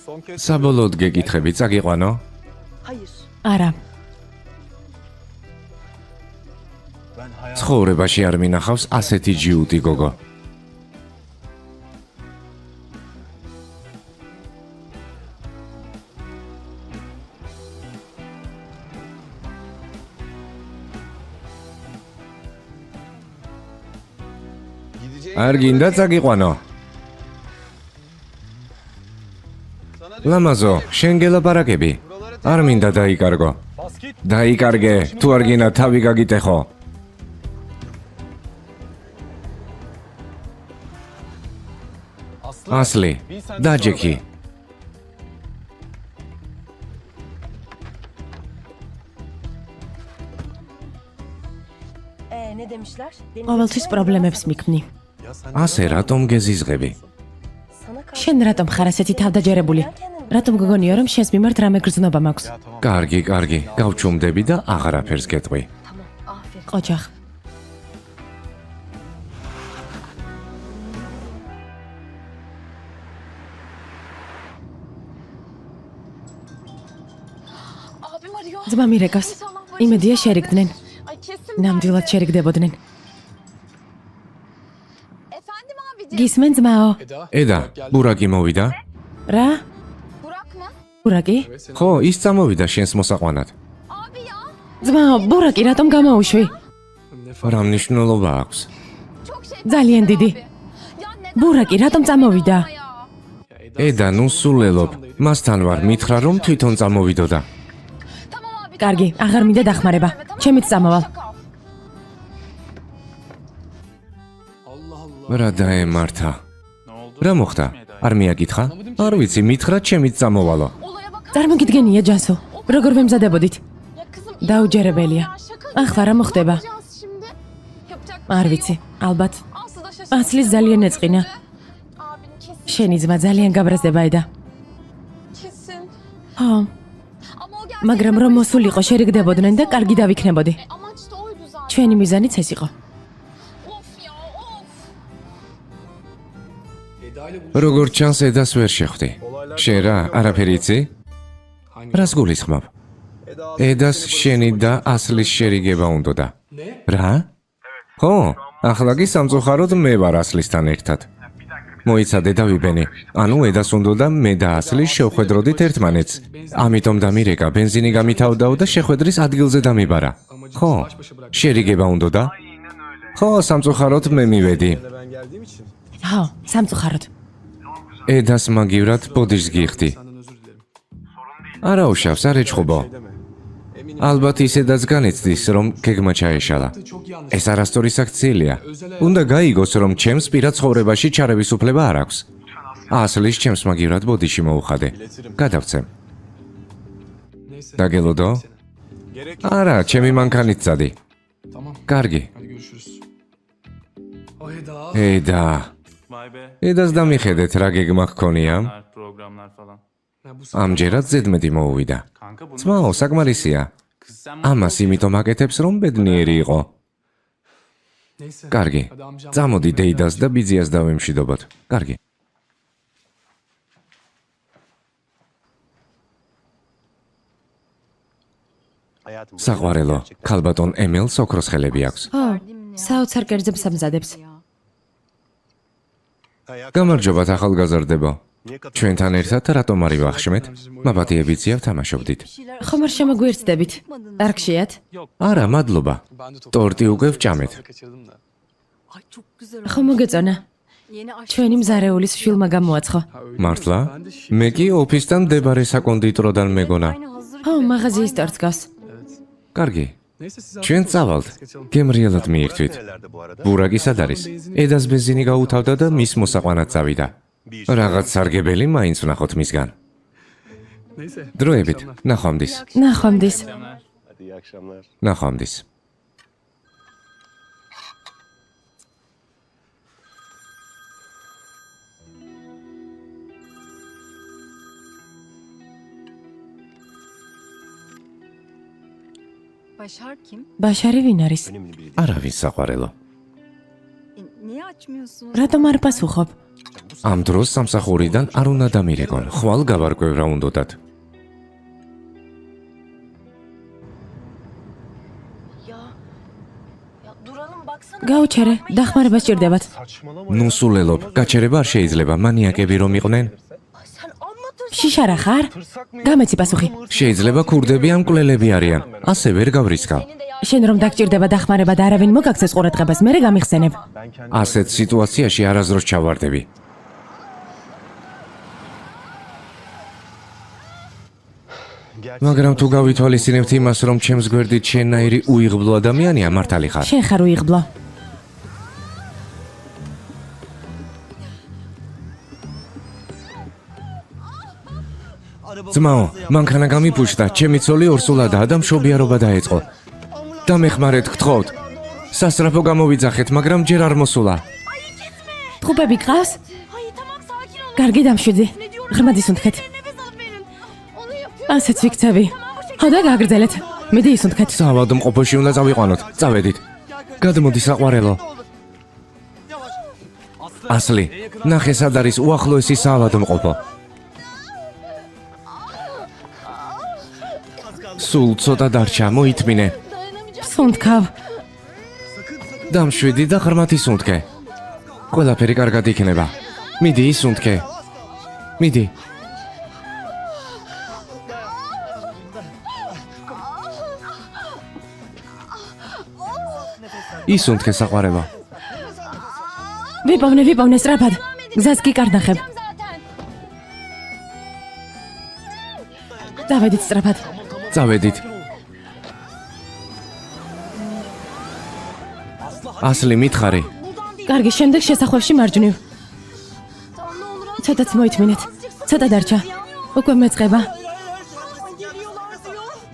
საბოლოოდ გეკითხები, წაგიყვანო? არა, ცხოვრებაში არ მინახავს ასეთი ჯიუტი გოგო. არ გინდა წაგიყვანო? ლამაზო, შენ გელაპარაკები? არ მინდა დაიკარგო. დაიკარგე, თუ არ გინდა თავი გაგიტეხო. ასლი, დაჯექი. Ne demişler? ყოველთვის პრობლემებს მიქმნი. ასე რატომ გეზიზღები? შენ რატომ ხარ ასეთი თავდაჯერებული? რატომ გგონიო რომ შენს მიმართ რამე გრძნობა მაქვს? კარგი, გავჩუმდები და აღარაფერს გეტყვი. Tamam, aferin. ყოჩახ. Abim arıyor. ძმა მირეკავს. იმედია შერიგდნენ. Ay kesin. ნამდვილად შერიგდებოდნენ. Efendim abicim. გისმენ ძმაო? ედა, ბურაკი მოვიდა? რა? Burak mı? ბურაკი? ხო, ის წამოვიდა შენს მოსაყვანად. Abi ya. ძმაო, ბურაკი რატომ გამაუშვი? რა მნიშვნელობა აქვს? Çok şey. ძალიან დიდი. Ya neden ბურაკი რატომ წამოვიდა? ya? ედა, ნუ სულელობ. მასთან ვარ, მითხრა რომ თვითონ წამოვიდოდა. Tamam abi. კარგი, აღარ მინდა დახმარება. ჩემით წამოვალ. რა დაემართა? რა მოხდა? არ მიაკითხა? არ ვიცი, მითხრა ჩემით წამოვალო. Olaya bakar. წარმოგიდგენია ჯასო. როგორ ვემზადებოდით? Ya kızım. დაუჯერებელია. Şaka. ახლა რა მოხდება? yapacağız şimdi? Yapacak bir არ şey ვიცი, yok. ალბათ. Aslı da şaşırdı. ასლის ძალიან ეწყინა. Abin kesin. შენი ძმა ძალიან გაბრაზდება ედა. Kesin. ხო, Ama o gerçekten მაგრამ რომ მოსულიყო შერიგდებოდნენ და კარგი დავიქნებოდი. amaç da oydu zaten. ჩვენი მიზანიც ეს იყო. Of ya of. როგორც ჩანს, ედას ვერ შეხვდი. შენ რა, არაფერი იცი? რას გულისხმობ? ედას შენი და ასლის შერიგება უნდოდა. რა? ხო, ახლა კი სამწუხაროდ მე ვარ ასლისთან ერთად. მოიცადე და ვიბენი. ანუ ედას უნდოდა მე და ასლი შევხვედროდით ერთმანეთს. ამიტომ დამირეკა, ბენზინი გამითავდაო და შეხვედრის ადგილზე დამიბარა. ხო, შერიგება უნდოდა? ხო, სამწუხაროდ მე მივედი. ხო, სამწუხაროდ. ედას მაგივრად ბოდიშს გიხდი. არა უშავს, არ ეჩხუბო. ალბათ ისედაც განიცდის, რომ გეგმა ჩაეშალა. ეს არასწორი საქციელია. უნდა გაიგოს, რომ ჩემს პირად ცხოვრებაში ჩარევის უფლება არ აქვს. ასლის ჩემს მაგივრად ბოდიში მოუხადე. გადავცემ. დაგელოდო? არა, ჩემი მანქანით წადი. კარგი. ედა. ედას დამიხედეთ, რა გეგმა ჰქონია. ამჯერად ზედმეტი მოუვიდა. ძმაო, საკმარისია. ამას იმიტომ აკეთებს, რომ ბედნიერი იყო. კარგი. წამოდი დეიდას და ბიძიას დავემშვიდობოთ. კარგი. საყვარელო, ქალბატონ ემელს ოქროს ხელები აქვს. ხო, საოცარ კერძებს ამზადებს. გამარჯობათ ახალგაზრდებო. ჩვენთან ერთად რატომ არ ივახშმეთ? მაპატიებიცია ვთამაშობდით. ხომ არ შემოგვიერთდებით? არქშიათ? არა, მადლობა. ტორტი უკვე ვჭამეთ. ხო მოგეწონა. ჩვენი მზარეულის შვილმა გამოაცხო. მართლა? მე კი ოფისთან მდებარე საკონდიტროდან მეგონა. ხო, მაღაზიის ტორტს გავს. კარგი. ჩვენ წავალთ. გემრიელად მიირთვით. ბურაკი სად არის? ედას ბენზინი გაუთავდა და მის მოსაყვანად წავიდა. რაღაც სარგებელი მაინც ვნახოთ მისგან. დროებით, ნახვამდის. ნახვამდის. ნახვამდის. Başar kim? ბაშარი ვინ არის? არავის საყვარელო. Niye açmıyorsunuz? რატომ არ პასუხობ? ამ დროს სამსახურიდან არ უნდა დამირეკონ, ხვალ გავარკვევ რა უნდათ. გაუჩერე, დახმარება სჭირდებათ. ნუ სულელობ, გაჩერება არ შეიძლება, მანიაკები რომ იყვნენ. შიშარა ხარ? გამეცი პასუხი. შეიძლება ქურდები ან მკვლელები არიან. ასე ვერ გავრისკა. შენ რომ დაგჭირდება დახმარება და არავინ მოგაქცეს ყურადღებას, მე გამიხსენებ. ასეთ სიტუაციაში არასდროს ჩავარდები. მაგრამ თუ გავითვალისწინებთ იმას, რომ ჩემს გვერდით შენნაირი უიღბლო ადამიანია, მართალი ხარ. შენ ხარ უიღბლო. ძმაო, მანქანა გამიფუშტა, ჩემი ცოლი ორსულადაა და მშობიარობა დაეწყო. დამეხმარეთ, გთხოვთ. სასწრაფო გამოვიძახეთ, მაგრამ ჯერ არ მოსულა. ტყუპები გყავს? კარგი დამშვიდი. ღრმად ისუნთქეთ. ასეც ვიქცევი. ხოდა გააგრძელეთ. მიდი ისუნთქეთ. საავადმყოფოში უნდა წავიყვანოთ. წავედით. გადმოდი საყვარელო. ასლი, ნახე სად არის უახლოესი საავადმყოფო. სულ ცოტა დარჩა, მოითმინე. სუნთქავ. დამშვიდი და ღრმად ისუნთქე. ყველაფერი კარგად იქნება. მიდი ისუნთქე. მიდი. ისუნთქე საყვარელო. ვიპოვნე სწრაფად. გზას კი კარნახებ. დავედით სწრაფად. წავედით. ასლი მითხარი. კარგი, შემდეგ შესახვევში მარჯვნივ. ცოტაც მოითმინეთ. ცოტა დარჩა. უკვე მეწყება.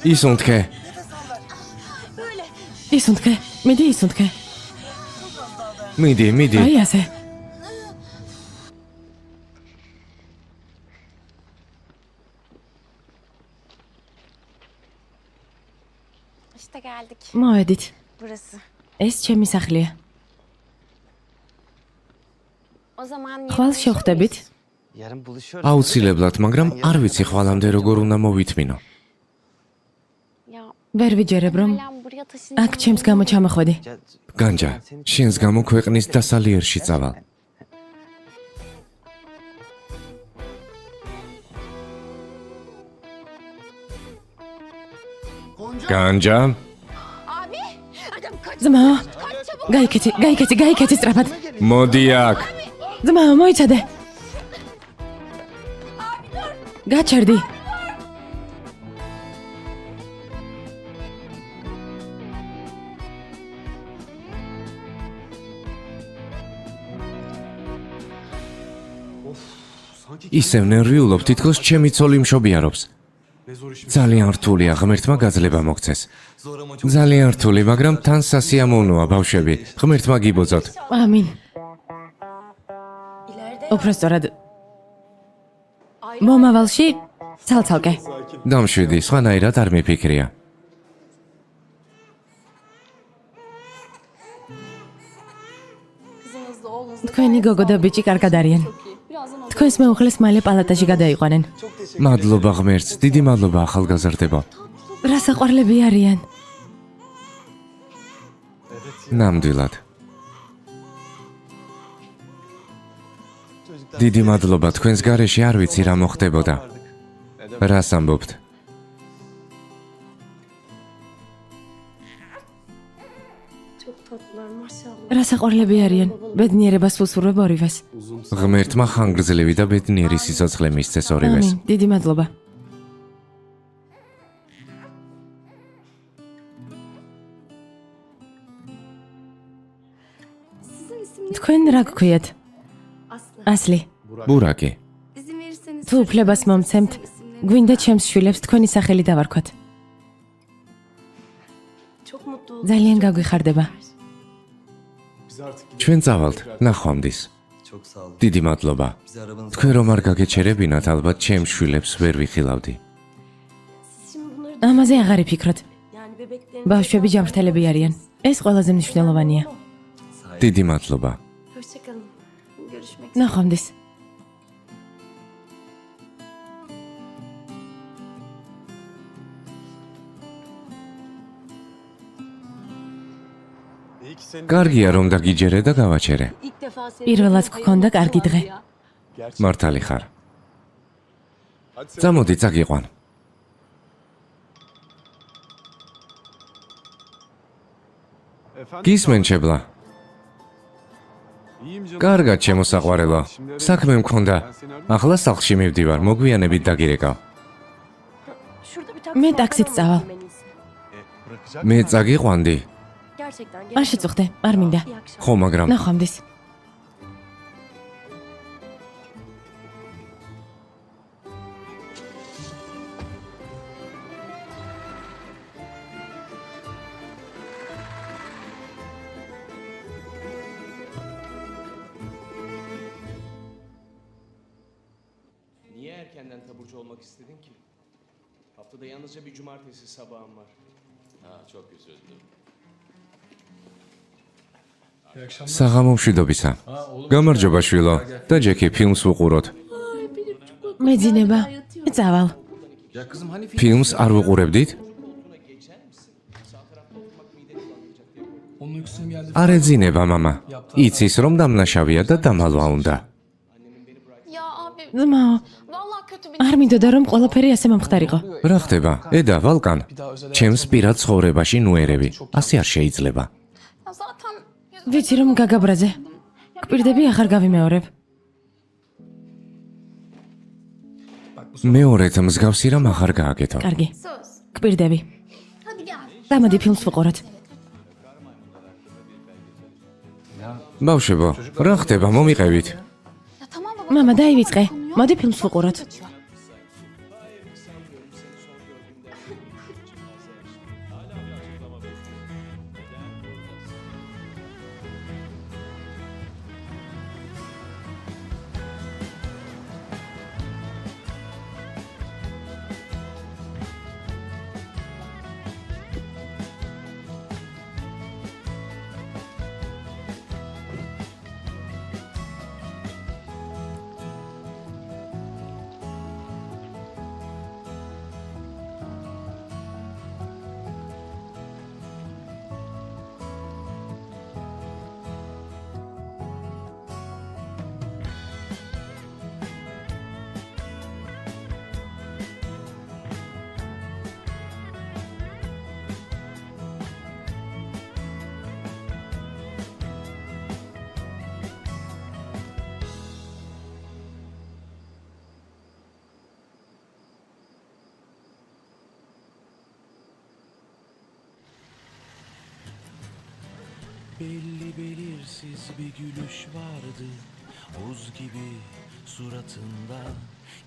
ისუნთქე. ისუნთქე. მიდი ისუნთქე. მიდი. აი ასე. İşte geldik. მოვედით. Burası. ეს ჩემი სახლია. O zaman ხვალ შევხვდებით? Yarın buluşuyoruz. აუცილებლად, მაგრამ არ ვიცი ხვალამდე როგორ უნდა მოვითმინო. Ya ვერ ვიჯერებ რომ hala buraya აქ ჩემს გამო ჩამოხვედი. განჯა, შენს გამო ქვეყნის დასალიერში წავალ. განჯა, Abi, adam kaç ძმა, çabuk. გაიქეცი სწრაფად. მოდი აქ. ძმა, მოიცადე. გაჩერდი. ისევ ნერვიულობ, თითქოს ჩემი ცოლი მშობიარობს. ძალიან რთულია, ღმერთმა გაძლება მოგცეს. ძალიან რთული, მაგრამ თან სასიამოვნოა, ბავშვები. ღმერთმა გიბოძოთ. ამინ. უბრალოდ მომავალში ცალცალკე. დამშვიდი, სხვანაირად არ მიფიქრია. Kızınızla oğlunuzla თქვენი გოგო და ბიჭი კარგად არიან. birazdan onu თქვენს მეუღლეს მალე პალატაში გადაიყვანენ. მადლობა ღმერთს, დიდი მადლობა ახალგაზრდებო. რა საყვარლები არიან. ნამდვილად. დიდი მადლობა, თქვენს გარეშე არ ვიცი რა მოხდებოდა. რას ამბობთ? çok tatlılar maşallah. რა საყვარლები არიან. ბედნიერებას უსურვებ ორივეს. ღმერთმა ხანგრძლივი და ბედნიერი სიცოცხლე მისცეს ორივეს. ამინ. დიდი მადლობა. Sizin isminiz თქვენ რა გქვიათ? Aslı. ასლი. ბურაკი. İzin verirseniz თუ უფლებას მომცემთ, გვინდა ჩემს შვილებს თქვენი სახელი დავარქვათ. çok mutlu oldum. ძალიან გაგვიხარდება. ჩვენ წავალთ, ნახვამდის. დიდი მადლობა. თქვენ რომ არ გაგეჩერებინათ, ალბათ ჩემს შვილებს ვერ ვიხილავდი. Siz şimdi bunları ამაზე აღარ იფიქროთ. yani bebeklerin ბავშვები ჯანმრთელები არიან. ეს ყველაზე მნიშვნელოვანია. დიდი მადლობა. hoşça kalın. Görüşmek üzere. ნახვამდის. კარგია რომ დაგიჯერე და გავაჩერე. İlk defa seni პირველად გქონდა კარგი დღე. მართალი ხარ. წამოდი წაგიყვან. გისმენ შებლა. კარგად შემოსაყვარელო. საქმე მქონდა. ახლა სახლში მივდივარ, მოგვიანებით დაგირეკავ. Şurada bir მე taksi ტაქსით var, წავალ. en iyisi. მე წაგიყვანდი. Gerçekten არ შეწუხდე, არ მინდა. İyi akşam. ხო, მაგრამ ნახვამდის. Niye erkenden taburcu olmak istedin ki? Haftada yalnızca bir cumartesi sabahım var. Ha, çok üzüldüm. საღამო მშვიდობისა. გამარჯობა შვილო და ჯეკი ფილმს ვუყუროთ. მეძინება. წავალ. Ya kızım hani ფილმს არ ვუყურებდით? არ ეძინება მამა. იცის რომ დამნაშავია და დამალვა უნდა. Ya abi ძმაო, vallahi kötü bir არ მინდოდა რომ ყველაფერი ასე მომხდარიყო. რა ხდება? ედა, ვალკან. ჩემს პირად ცხოვრებაში ნუერები. ასე არ შეიძლება. Ya zaten ვიცი რომ გაგაბრაზე. გპირდები ახარ გავიმეორებ. მეორედ მსგავსი რამ აღარ გააკეთო. კარგი. söz. გპირდები. Hadi gel. დამოდი ფილმს ვუყუროთ. ბავშვებო, რა ხდება? მომიყევით. Ya tamam baba. მამა დაივიწყე. მოდი ფილმს ვუყუროთ. Belli belirsiz bir gülüş vardı, buz gibi suratında.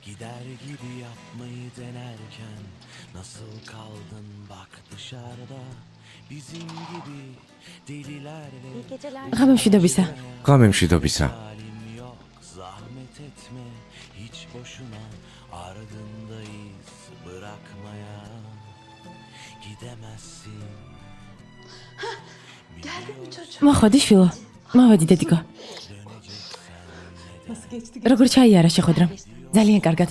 Gider gibi yapmayı denerken nasıl kaldın bak dışarıda. Bizim gibi delilerle İyi geceler. ღამე მშვიდობისა. ღამე მშვიდობისა. halim yok, zahmet etme hiç boşuna, ardındayız bırakmaya gidemezsin. მოხოდი შვილო. მოვედი დედიკო. როგორ ჩაიარა შეხვედრა? ძალიან კარგად.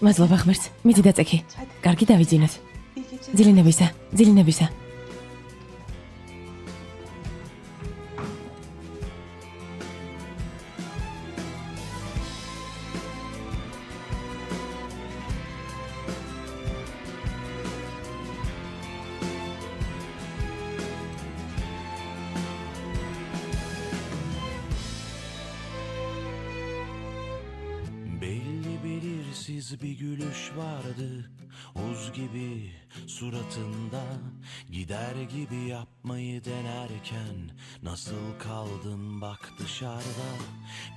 მადლობა ღმერთს. მიდი დაწექი. კარგი დავიძინოთ. ძილინებისა, ძილინებისა. Belli belirsiz bir gülüş vardı, buz gibi suratında. Gider gibi yapmayı denerken nasıl kaldın bak dışarıda.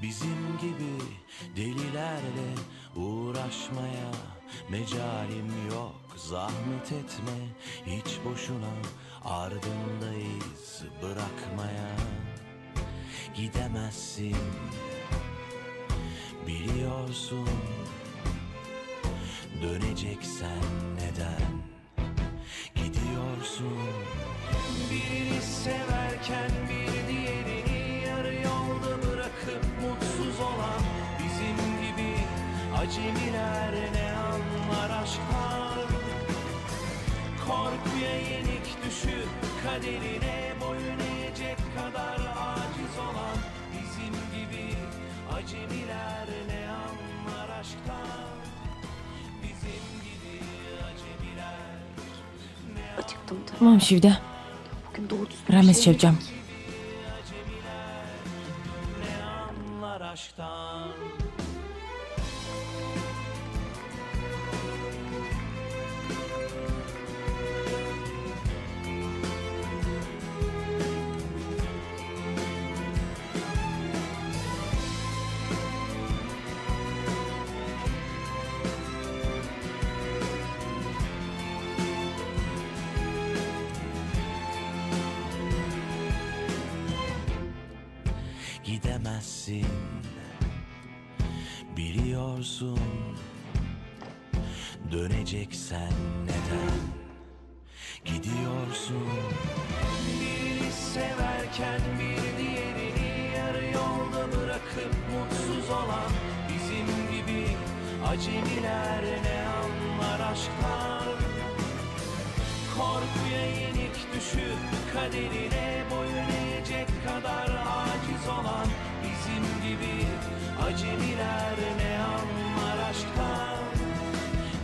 Bizim gibi delilerle uğraşmaya mecalim yok, zahmet etme hiç boşuna, ardındayız bırakmaya gidemezsin. Biliyorsun döneceksen neden gidiyorsun? Birini severken bir diğerini yarı yolda bırakıp mutsuz olan bizim gibi acemiler ne anlar aşktan? Korkuya yenik düşüp kaderine boyun eğecek Acemiler ne anlar aşktan. Bizim gibi acemiler ne Acıktım da. Tamam şimdi. Bugün doğru düzgün Ramiz bir şey Şevcam. anlar aşktan. Gidemezsin, biliyorsun. Döneceksen neden gidiyorsun? Birini severken bir diğerini yarı yolda bırakıp mutsuz olan bizim gibi acemiler ne anlar aşktan? Korkuya yenik düşüp kaderine boyun eğecek kadar aciz olan bizim gibi acemiler ne anlar aşktan?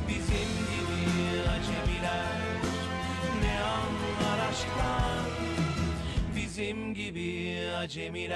Bizim gibi acemiler ne anlar aşktan? Bizim gibi acemiler